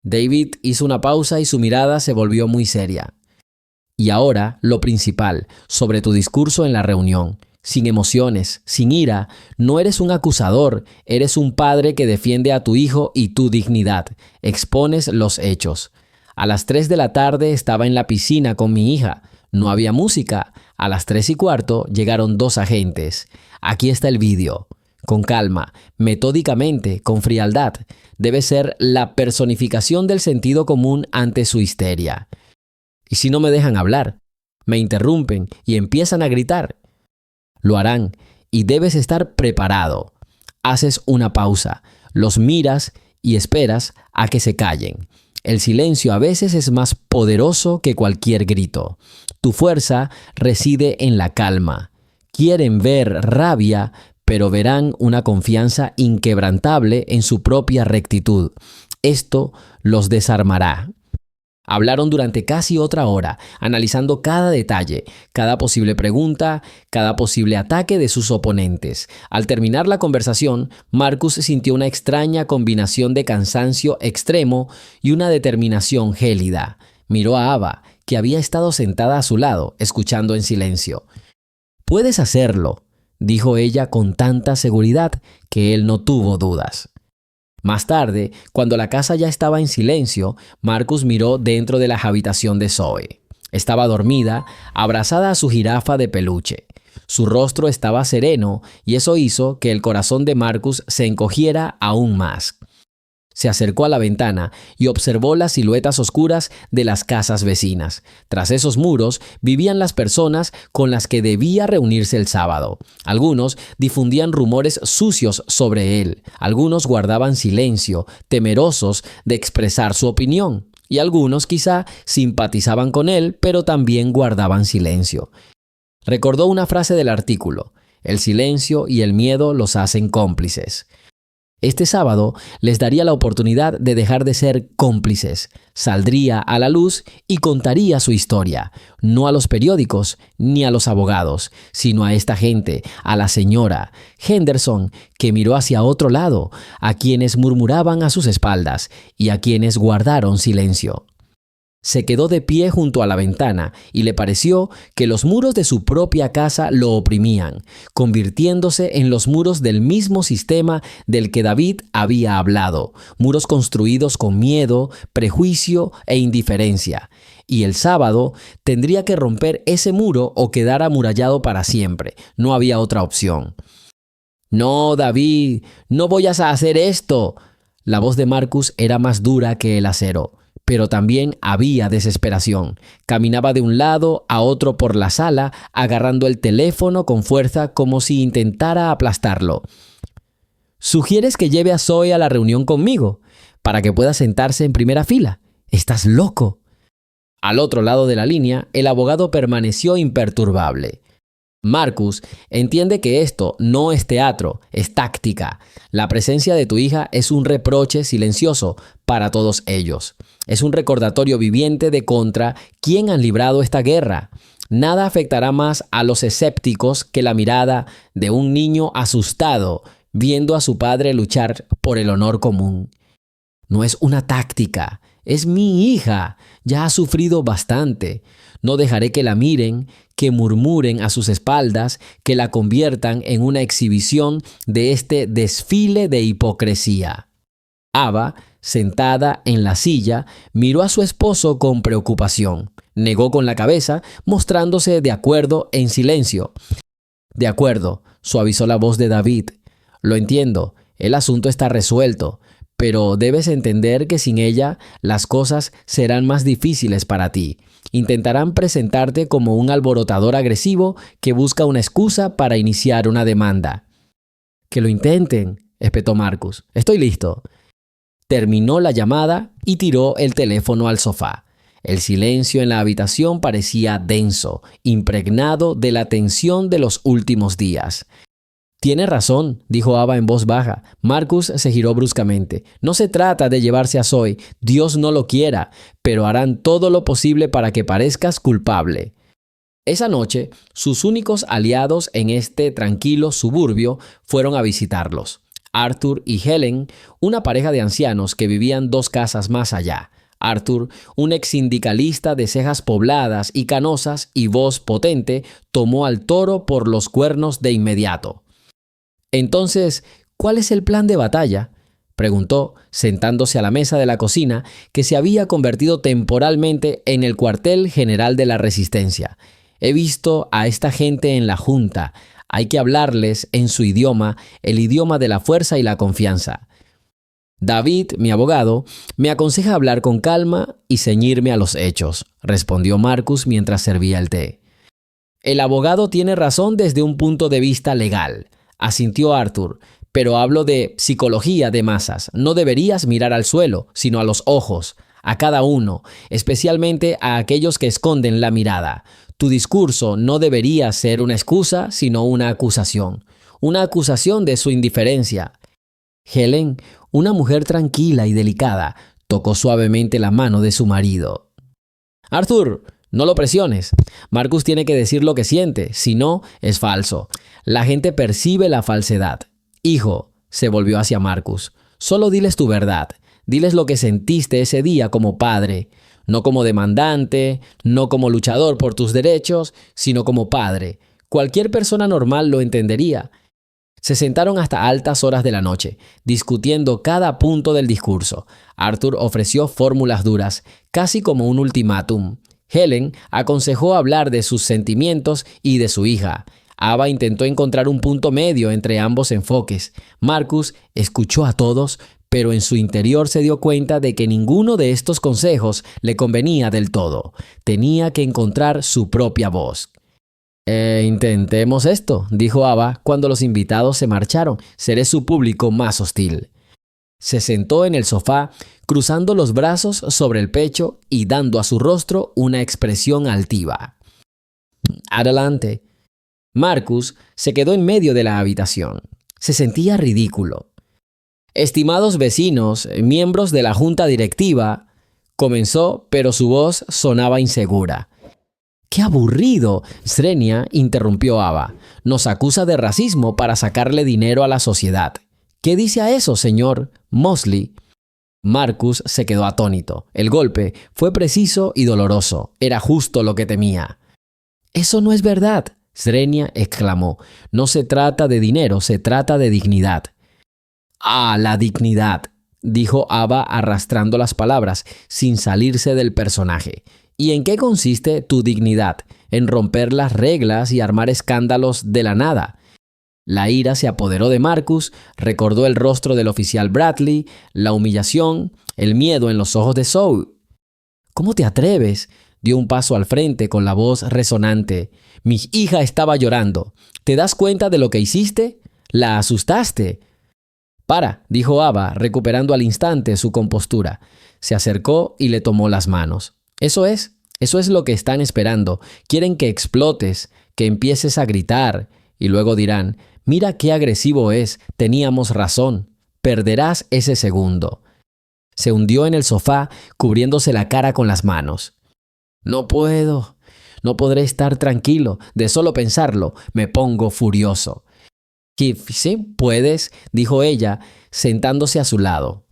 David hizo una pausa y su mirada se volvió muy seria. Y ahora, lo principal, sobre tu discurso en la reunión. Sin emociones, sin ira, no eres un acusador, eres un padre que defiende a tu hijo y tu dignidad. Expones los hechos. A las 3 de la tarde estaba en la piscina con mi hija. No había música. A las 3:15 llegaron 2 agentes. Aquí está el vídeo. Con calma, metódicamente, con frialdad. Debe ser la personificación del sentido común ante su histeria. ¿Y si no me dejan hablar? Me interrumpen y empiezan a gritar. Lo harán y debes estar preparado. Haces una pausa, los miras y esperas a que se callen. El silencio a veces es más poderoso que cualquier grito. Tu fuerza reside en la calma. Quieren ver rabia, pero verán una confianza inquebrantable en su propia rectitud. Esto los desarmará. Hablaron durante casi otra hora, analizando cada detalle, cada posible pregunta, cada posible ataque de sus oponentes. Al terminar la conversación, Marcus sintió una extraña combinación de cansancio extremo y una determinación gélida. Miró a Ava, que había estado sentada a su lado, escuchando en silencio. «Puedes hacerlo», dijo ella con tanta seguridad que él no tuvo dudas. Más tarde, cuando la casa ya estaba en silencio, Marcus miró dentro de la habitación de Zoe. Estaba dormida, abrazada a su jirafa de peluche. Su rostro estaba sereno y eso hizo que el corazón de Marcus se encogiera aún más. Se acercó a la ventana y observó las siluetas oscuras de las casas vecinas. Tras esos muros vivían las personas con las que debía reunirse el sábado. Algunos difundían rumores sucios sobre él. Algunos guardaban silencio, temerosos de expresar su opinión. Y algunos quizá simpatizaban con él, pero también guardaban silencio. Recordó una frase del artículo: «El silencio y el miedo los hacen cómplices». Este sábado les daría la oportunidad de dejar de ser cómplices. Saldría a la luz y contaría su historia, no a los periódicos ni a los abogados, sino a esta gente, a la señora Henderson, que miró hacia otro lado, a quienes murmuraban a sus espaldas y a quienes guardaron silencio. Se quedó de pie junto a la ventana y le pareció que los muros de su propia casa lo oprimían, convirtiéndose en los muros del mismo sistema del que David había hablado, muros construidos con miedo, prejuicio e indiferencia. Y el sábado tendría que romper ese muro o quedar amurallado para siempre. No había otra opción. «No, David, no vayas a hacer esto». La voz de Marcus era más dura que el acero. Pero también había desesperación. Caminaba de un lado a otro por la sala, agarrando el teléfono con fuerza como si intentara aplastarlo. «¿Sugieres que lleve a Zoe a la reunión conmigo, para que pueda sentarse en primera fila? ¡Estás loco!». Al otro lado de la línea, el abogado permaneció imperturbable. «Marcus, entiende que esto no es teatro, es táctica. La presencia de tu hija es un reproche silencioso para todos ellos. Es un recordatorio viviente de contra quién han librado esta guerra. Nada afectará más a los escépticos que la mirada de un niño asustado viendo a su padre luchar por el honor común. No es una táctica, es mi hija. Ya ha sufrido bastante. No dejaré que la miren, que murmuren a sus espaldas, que la conviertan en una exhibición de este desfile de hipocresía». Ava, sentada en la silla, miró a su esposo con preocupación. Negó con la cabeza, mostrándose de acuerdo en silencio. De acuerdo, suavizó la voz de David. Lo entiendo, el asunto está resuelto, pero debes entender que sin ella las cosas serán más difíciles para ti. Intentarán presentarte como un alborotador agresivo que busca una excusa para iniciar una demanda. Que lo intenten, espetó Marcus. Estoy listo. Terminó la llamada y tiró el teléfono al sofá. El silencio en la habitación parecía denso, impregnado de la tensión de los últimos días. «Tiene razón», dijo Ava en voz baja. Marcus se giró bruscamente. «No se trata de llevarse a Zoe, Dios no lo quiera, pero harán todo lo posible para que parezcas culpable». Esa noche, sus únicos aliados en este tranquilo suburbio fueron a visitarlos. Arthur y Helen, una pareja de ancianos que vivían 2 casas más allá. Arthur, un ex sindicalista de cejas pobladas y canosas y voz potente, tomó al toro por los cuernos de inmediato. «Entonces, ¿cuál es el plan de batalla?», preguntó, sentándose a la mesa de la cocina, que se había convertido temporalmente en el cuartel general de la Resistencia. «He visto a esta gente en la junta. Hay que hablarles en su idioma, el idioma de la fuerza y la confianza. David, mi abogado, me aconseja hablar con calma y ceñirme a los hechos», respondió Marcus mientras servía el té. «El abogado tiene razón desde un punto de vista legal», asintió Arthur, «pero hablo de psicología de masas. No deberías mirar al suelo, sino a los ojos, a cada uno, especialmente a aquellos que esconden la mirada. Tu discurso no debería ser una excusa, sino una acusación de su indiferencia». Helen, una mujer tranquila y delicada, tocó suavemente la mano de su marido. «Arthur, no lo presiones. Marcus tiene que decir lo que siente, si no, es falso. La gente percibe la falsedad. Hijo», se volvió hacia Marcus, «solo diles tu verdad. Diles lo que sentiste ese día como padre. No como demandante, no como luchador por tus derechos, sino como padre. Cualquier persona normal lo entendería». Se sentaron hasta altas horas de la noche, discutiendo cada punto del discurso. Arthur ofreció fórmulas duras, casi como un ultimátum. Helen aconsejó hablar de sus sentimientos y de su hija. Ava intentó encontrar un punto medio entre ambos enfoques. Marcus escuchó a todos, pero en su interior se dio cuenta de que ninguno de estos consejos le convenía del todo. Tenía que encontrar su propia voz. «Intentemos esto», dijo Ava cuando los invitados se marcharon. «Seré su público más hostil». Se sentó en el sofá, cruzando los brazos sobre el pecho y dando a su rostro una expresión altiva. «Adelante». Marcus se quedó en medio de la habitación. Se sentía ridículo. «Estimados vecinos, miembros de la junta directiva», comenzó, pero su voz sonaba insegura. «¡Qué aburrido!», Srenia interrumpió Ava. «Nos acusa de racismo para sacarle dinero a la sociedad». «¿Qué dice a eso, señor Mosley?». Marcus se quedó atónito. El golpe fue preciso y doloroso. Era justo lo que temía. «Eso no es verdad», Srenia exclamó. «No se trata de dinero, se trata de dignidad». «Ah, la dignidad», dijo Ava arrastrando las palabras sin salirse del personaje. «¿Y en qué consiste tu dignidad? ¿En romper las reglas y armar escándalos de la nada?». La ira se apoderó de Marcus, recordó el rostro del oficial Bradley, la humillación, el miedo en los ojos de Zoe. «¿Cómo te atreves?», dio un paso al frente con la voz resonante. «Mi hija estaba llorando. ¿Te das cuenta de lo que hiciste? La asustaste». «Para», dijo Ava, recuperando al instante su compostura. Se acercó y le tomó las manos. Eso es lo que están esperando. Quieren que explotes, que empieces a gritar, y luego dirán: «Mira qué agresivo es, teníamos razón». Perderás ese segundo. Se hundió en el sofá, cubriéndose la cara con las manos. «No puedo, no podré estar tranquilo. De solo pensarlo, me pongo furioso». «Sí, puedes», dijo ella, sentándose a su lado.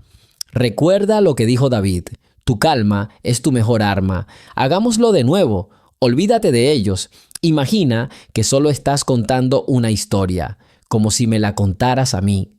«Recuerda lo que dijo David. Tu calma es tu mejor arma. Hagámoslo de nuevo. Olvídate de ellos. Imagina que solo estás contando una historia, como si me la contaras a mí».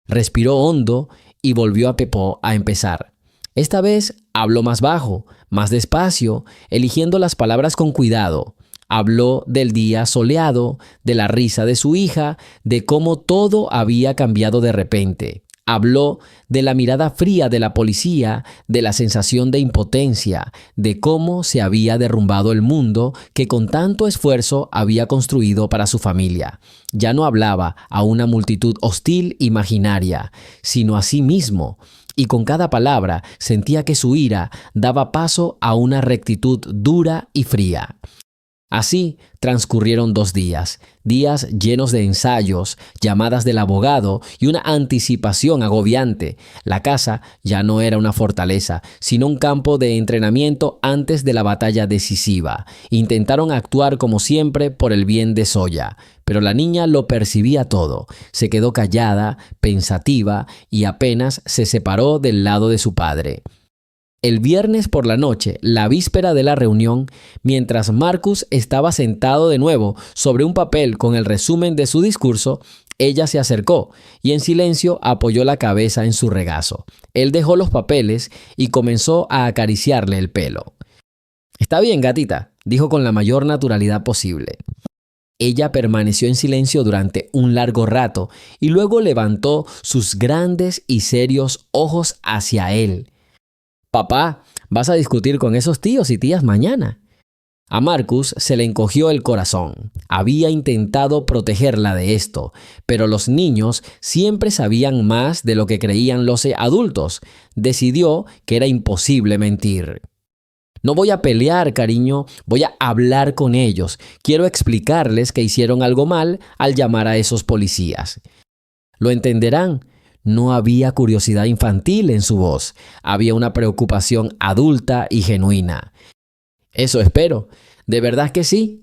Respiró hondo y volvió a Pepó a empezar. Esta vez habló más bajo, más despacio, eligiendo las palabras con cuidado. Habló del día soleado, de la risa de su hija, de cómo todo había cambiado de repente. Habló de la mirada fría de la policía, de la sensación de impotencia, de cómo se había derrumbado el mundo que con tanto esfuerzo había construido para su familia. Ya no hablaba a una multitud hostil imaginaria, sino a sí mismo, y con cada palabra sentía que su ira daba paso a una rectitud dura y fría. Así transcurrieron 2 días, días llenos de ensayos, llamadas del abogado y una anticipación agobiante. La casa ya no era una fortaleza, sino un campo de entrenamiento antes de la batalla decisiva. Intentaron actuar como siempre por el bien de Zoya, pero la niña lo percibía todo. Se quedó callada, pensativa y apenas se separó del lado de su padre. El viernes por la noche, la víspera de la reunión, mientras Marcus estaba sentado de nuevo sobre un papel con el resumen de su discurso, ella se acercó y en silencio apoyó la cabeza en su regazo. Él dejó los papeles y comenzó a acariciarle el pelo. «Está bien, gatita», dijo con la mayor naturalidad posible. Ella permaneció en silencio durante un largo rato y luego levantó sus grandes y serios ojos hacia él. «Papá, vas a discutir con esos tíos y tías mañana». A Marcus se le encogió el corazón. Había intentado protegerla de esto, pero los niños siempre sabían más de lo que creían los adultos. Decidió que era imposible mentir. «No voy a pelear, cariño, voy a hablar con ellos. Quiero explicarles que hicieron algo mal al llamar a esos policías. Lo entenderán». No había curiosidad infantil en su voz, había una preocupación adulta y genuina. «Eso espero, ¿de verdad que sí?».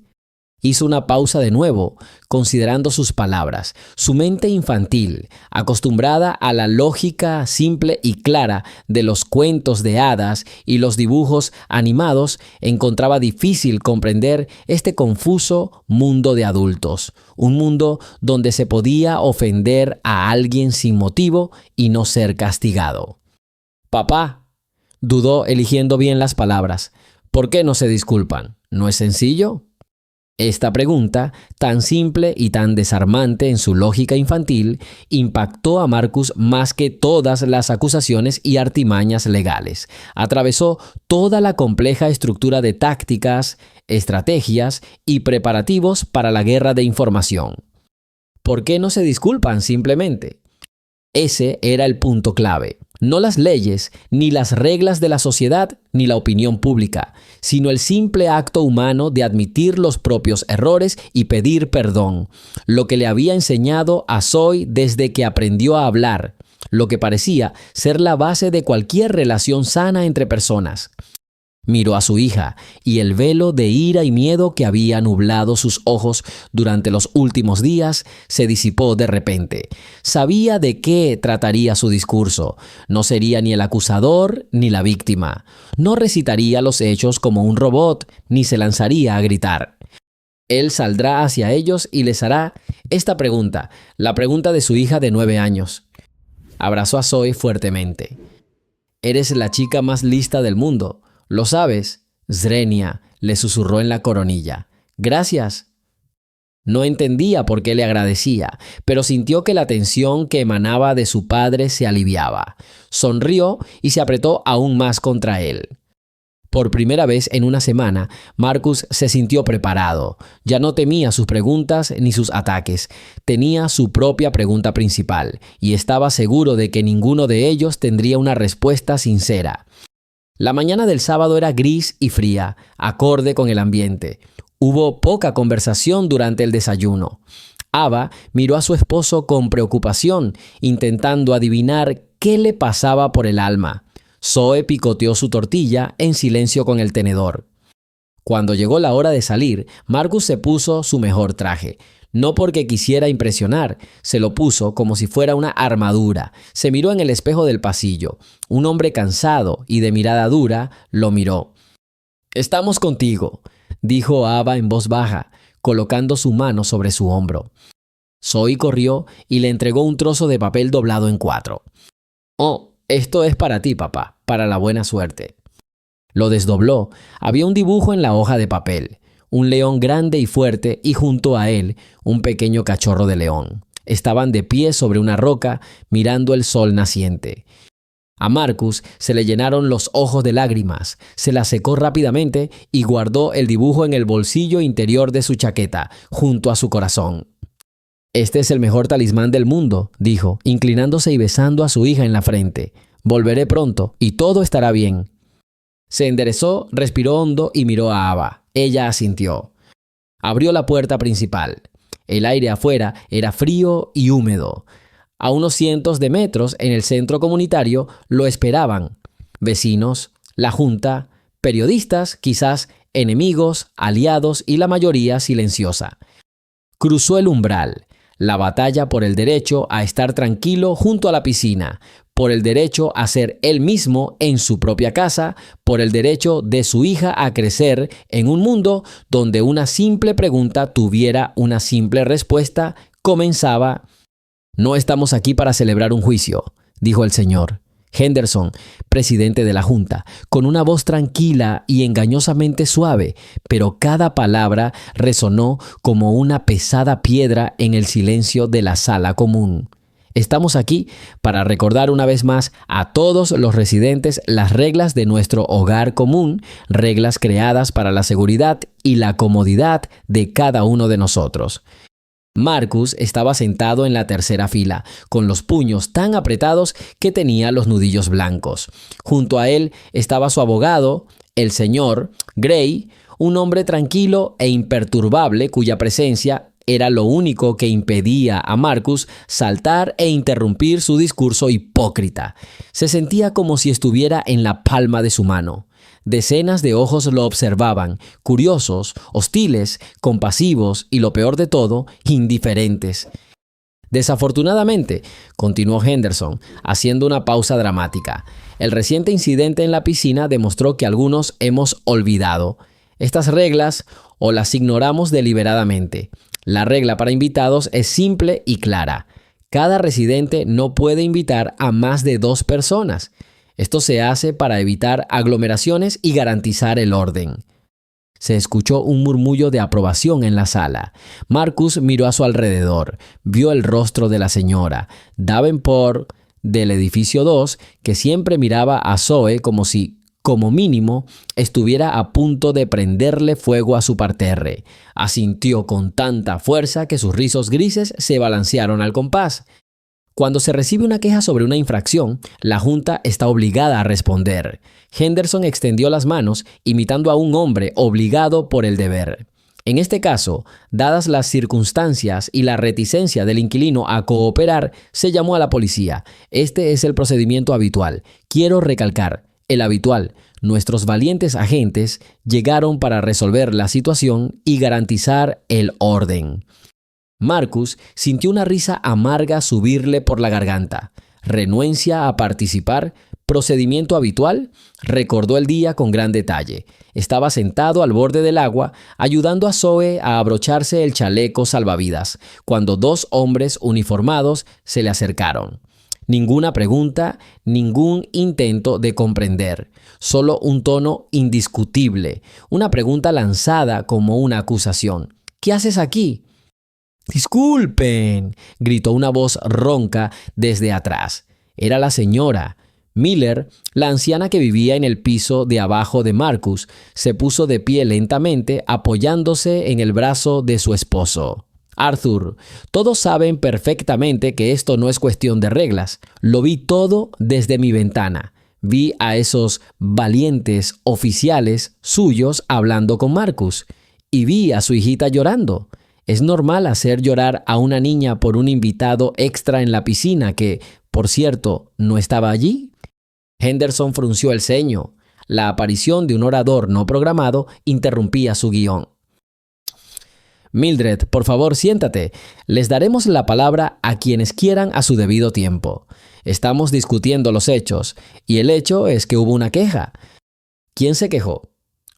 Hizo una pausa de nuevo, considerando sus palabras. Su mente infantil, acostumbrada a la lógica simple y clara de los cuentos de hadas y los dibujos animados, encontraba difícil comprender este confuso mundo de adultos. Un mundo donde se podía ofender a alguien sin motivo y no ser castigado. «Papá», dudó eligiendo bien las palabras, «¿por qué no se disculpan? ¿No es sencillo?». Esta pregunta, tan simple y tan desarmante en su lógica infantil, impactó a Marcus más que todas las acusaciones y artimañas legales. Atravesó toda la compleja estructura de tácticas, estrategias y preparativos para la guerra de información. ¿Por qué no se disculpan simplemente? Ese era el punto clave. No las leyes, ni las reglas de la sociedad, ni la opinión pública, sino el simple acto humano de admitir los propios errores y pedir perdón. Lo que le había enseñado a Zoe desde que aprendió a hablar, lo que parecía ser la base de cualquier relación sana entre personas. Miró a su hija y el velo de ira y miedo que había nublado sus ojos durante los últimos días se disipó de repente. Sabía de qué trataría su discurso. No sería ni el acusador ni la víctima. No recitaría los hechos como un robot ni se lanzaría a gritar. Él saldrá hacia ellos y les hará esta pregunta, la pregunta de su hija de 9 años. Abrazó a Zoe fuertemente. «Eres la chica más lista del mundo. ¿Lo sabes?». Zrenia le susurró en la coronilla. «Gracias». No entendía por qué le agradecía, pero sintió que la tensión que emanaba de su padre se aliviaba. Sonrió y se apretó aún más contra él. Por primera vez en una semana, Marcus se sintió preparado. Ya no temía sus preguntas ni sus ataques. Tenía su propia pregunta principal y estaba seguro de que ninguno de ellos tendría una respuesta sincera. La mañana del sábado era gris y fría, acorde con el ambiente. Hubo poca conversación durante el desayuno. Ava miró a su esposo con preocupación, intentando adivinar qué le pasaba por el alma. Zoe picoteó su tortilla en silencio con el tenedor. Cuando llegó la hora de salir, Marcus se puso su mejor traje. No porque quisiera impresionar, se lo puso como si fuera una armadura. Se miró en el espejo del pasillo. Un hombre cansado y de mirada dura lo miró. «Estamos contigo», dijo Ava en voz baja, colocando su mano sobre su hombro. Zoe corrió y le entregó un trozo de papel doblado en 4. Oh, esto es para ti, papá, para la buena suerte. Lo desdobló. Había un dibujo en la hoja de papel. Un león grande y fuerte y junto a él un pequeño cachorro de león. Estaban de pie sobre una roca mirando el sol naciente. A Marcus se le llenaron los ojos de lágrimas, se las secó rápidamente y guardó el dibujo en el bolsillo interior de su chaqueta, junto a su corazón. «Este es el mejor talismán del mundo», dijo, inclinándose y besando a su hija en la frente. «Volveré pronto y todo estará bien». Se enderezó, respiró hondo y miró a Ava. Ella asintió. Abrió la puerta principal. El aire afuera era frío y húmedo. A unos cientos de metros en el centro comunitario lo esperaban. Vecinos, la junta, periodistas, quizás enemigos, aliados y la mayoría silenciosa. Cruzó el umbral. La batalla por el derecho a estar tranquilo junto a la piscina, por el derecho a ser él mismo en su propia casa, por el derecho de su hija a crecer en un mundo donde una simple pregunta tuviera una simple respuesta, comenzaba. «No estamos aquí para celebrar un juicio», dijo el señor Henderson, presidente de la Junta, con una voz tranquila y engañosamente suave, pero cada palabra resonó como una pesada piedra en el silencio de la sala común. «Estamos aquí para recordar una vez más a todos los residentes las reglas de nuestro hogar común, reglas creadas para la seguridad y la comodidad de cada uno de nosotros». Marcus estaba sentado en la tercera fila, con los puños tan apretados que tenía los nudillos blancos. Junto a él estaba su abogado, el señor Gray, un hombre tranquilo e imperturbable cuya presencia era lo único que impedía a Marcus saltar e interrumpir su discurso hipócrita. Se sentía como si estuviera en la palma de su mano. Decenas de ojos lo observaban, curiosos, hostiles, compasivos y, lo peor de todo, indiferentes. Desafortunadamente, continuó Henderson, haciendo una pausa dramática, el reciente incidente en la piscina demostró que algunos hemos olvidado. Estas reglas o las ignoramos deliberadamente. La regla para invitados es simple y clara. Cada residente no puede invitar a más de 2 personas. Esto se hace para evitar aglomeraciones y garantizar el orden. Se escuchó un murmullo de aprobación en la sala. Marcus miró a su alrededor. Vio el rostro de la señora Davenport del edificio 2, que siempre miraba a Zoe como si, como mínimo, estuviera a punto de prenderle fuego a su parterre. Asintió con tanta fuerza que sus rizos grises se balancearon al compás. Cuando se recibe una queja sobre una infracción, la Junta está obligada a responder. Henderson extendió las manos, imitando a un hombre obligado por el deber. En este caso, dadas las circunstancias y la reticencia del inquilino a cooperar, se llamó a la policía. Este es el procedimiento habitual. Quiero recalcar, el habitual. Nuestros valientes agentes llegaron para resolver la situación y garantizar el orden. Marcus sintió una risa amarga subirle por la garganta. ¿Renuencia a participar? ¿Procedimiento habitual? Recordó el día con gran detalle. Estaba sentado al borde del agua, ayudando a Zoe a abrocharse el chaleco salvavidas, cuando 2 hombres uniformados se le acercaron. Ninguna pregunta, ningún intento de comprender, solo un tono indiscutible, una pregunta lanzada como una acusación. «¿Qué haces aquí?» «Disculpen», gritó una voz ronca desde atrás. Era la señora Miller, la anciana que vivía en el piso de abajo de Marcus. Se puso de pie lentamente, apoyándose en el brazo de su esposo. «Arthur, todos saben perfectamente que esto no es cuestión de reglas. Lo vi todo desde mi ventana. Vi a esos valientes oficiales suyos hablando con Marcus. Y vi a su hijita llorando. Es normal hacer llorar a una niña por un invitado extra en la piscina que, por cierto, no estaba allí». Henderson frunció el ceño. La aparición de un orador no programado interrumpía su guión. «Mildred, por favor, siéntate. Les daremos la palabra a quienes quieran a su debido tiempo. Estamos discutiendo los hechos, y el hecho es que hubo una queja». «¿Quién se quejó?»,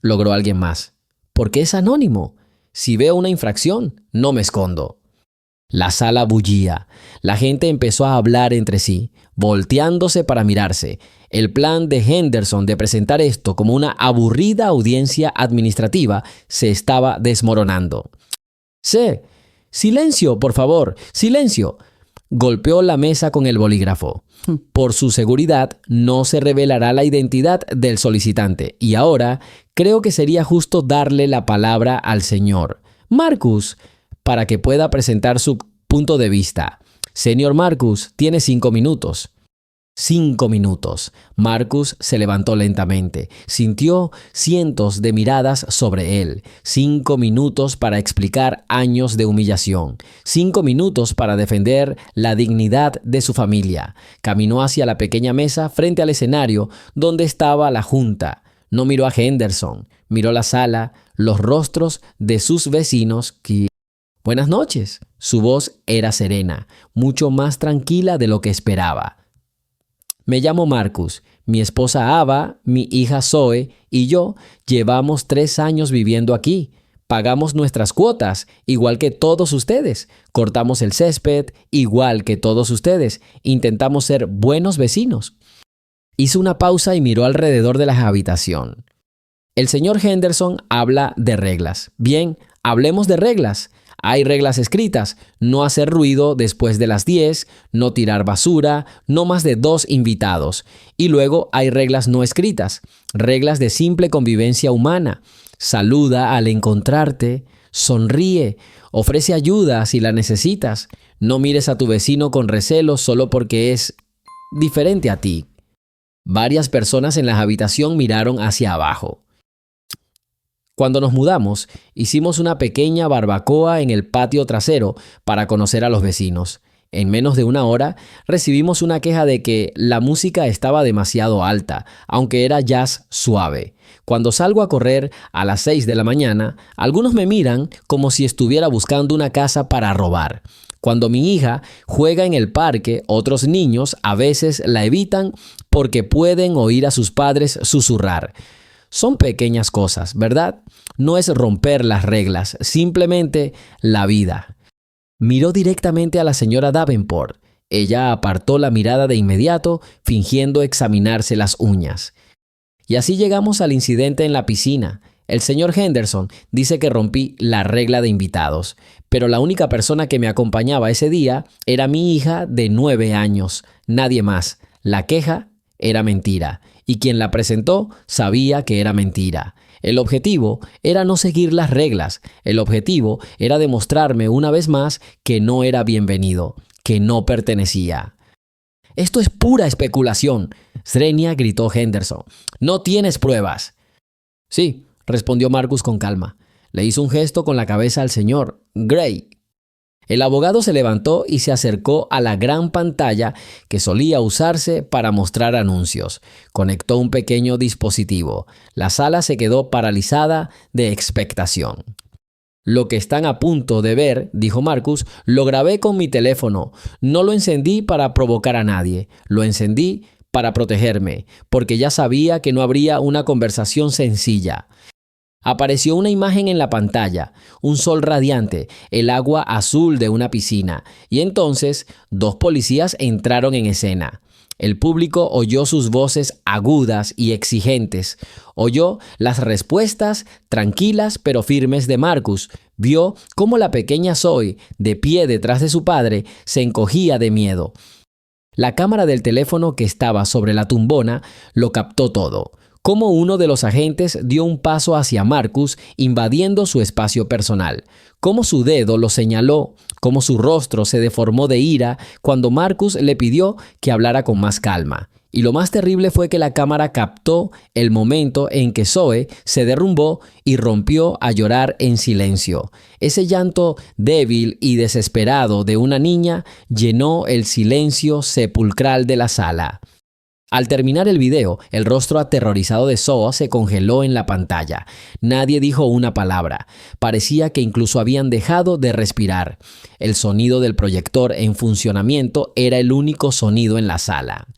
logró alguien más. «¿Por qué es anónimo? Si veo una infracción, no me escondo». La sala bullía. La gente empezó a hablar entre sí, volteándose para mirarse. El plan de Henderson de presentar esto como una aburrida audiencia administrativa se estaba desmoronando. ¡Sí! ¡Silencio, por favor! ¡Silencio! Golpeó la mesa con el bolígrafo. Por su seguridad, no se revelará la identidad del solicitante. Y ahora, creo que sería justo darle la palabra al señor Marcus para que pueda presentar su punto de vista. Señor Marcus, tiene 5 minutos. 5 minutos. Marcus se levantó lentamente. Sintió cientos de miradas sobre él. 5 minutos para explicar años de humillación. 5 minutos para defender la dignidad de su familia. Caminó hacia la pequeña mesa frente al escenario donde estaba la junta. No miró a Henderson. Miró la sala, los rostros de sus vecinos que... Buenas noches. Su voz era serena, mucho más tranquila de lo que esperaba. Me llamo Marcus, mi esposa Ava, mi hija Zoe y yo llevamos 3 años viviendo aquí. Pagamos nuestras cuotas, igual que todos ustedes. Cortamos el césped, igual que todos ustedes. Intentamos ser buenos vecinos. Hizo una pausa y miró alrededor de la habitación. El señor Henderson habla de reglas. Bien, hablemos de reglas. Hay reglas escritas: no hacer ruido después de las 10, no tirar basura, no más de 2 invitados. Y luego hay reglas no escritas, reglas de simple convivencia humana. Saluda al encontrarte, sonríe, ofrece ayuda si la necesitas. No mires a tu vecino con recelo solo porque es diferente a ti. Varias personas en la habitación miraron hacia abajo. Cuando nos mudamos, hicimos una pequeña barbacoa en el patio trasero para conocer a los vecinos. En menos de 1 hora, recibimos una queja de que la música estaba demasiado alta, aunque era jazz suave. Cuando salgo a correr a las 6 de la mañana, algunos me miran como si estuviera buscando una casa para robar. Cuando mi hija juega en el parque, otros niños a veces la evitan porque pueden oír a sus padres susurrar. Son pequeñas cosas, ¿verdad? No es romper las reglas, simplemente la vida. Miró directamente a la señora Davenport. Ella apartó la mirada de inmediato, fingiendo examinarse las uñas. Y así llegamos al incidente en la piscina. El señor Henderson dice que rompí la regla de invitados, pero la única persona que me acompañaba ese día era mi hija de 9 años, nadie más. La queja era mentira, y quien la presentó sabía que era mentira. El objetivo era no seguir las reglas. El objetivo era demostrarme una vez más que no era bienvenido, que no pertenecía. «Esto es pura especulación», Srenia gritó Henderson. «No tienes pruebas». «Sí», respondió Marcus con calma. Le hizo un gesto con la cabeza al señor Gray. El abogado se levantó y se acercó a la gran pantalla que solía usarse para mostrar anuncios. Conectó un pequeño dispositivo. La sala se quedó paralizada de expectación. «Lo que están a punto de ver», dijo Marcus, «lo grabé con mi teléfono. No lo encendí para provocar a nadie. Lo encendí para protegerme, porque ya sabía que no habría una conversación sencilla». Apareció una imagen en la pantalla, un sol radiante, el agua azul de una piscina, y entonces 2 policías entraron en escena. El público oyó sus voces agudas y exigentes, oyó las respuestas tranquilas pero firmes de Marcus, vio cómo la pequeña Zoe, de pie detrás de su padre, se encogía de miedo. La cámara del teléfono que estaba sobre la tumbona lo captó todo. Cómo uno de los agentes dio un paso hacia Marcus, invadiendo su espacio personal. Cómo su dedo lo señaló, cómo su rostro se deformó de ira cuando Marcus le pidió que hablara con más calma. Y lo más terrible fue que la cámara captó el momento en que Zoe se derrumbó y rompió a llorar en silencio. Ese llanto débil y desesperado de una niña llenó el silencio sepulcral de la sala. Al terminar el video, el rostro aterrorizado de Zoe se congeló en la pantalla. Nadie dijo una palabra. Parecía que incluso habían dejado de respirar. El sonido del proyector en funcionamiento era el único sonido en la sala.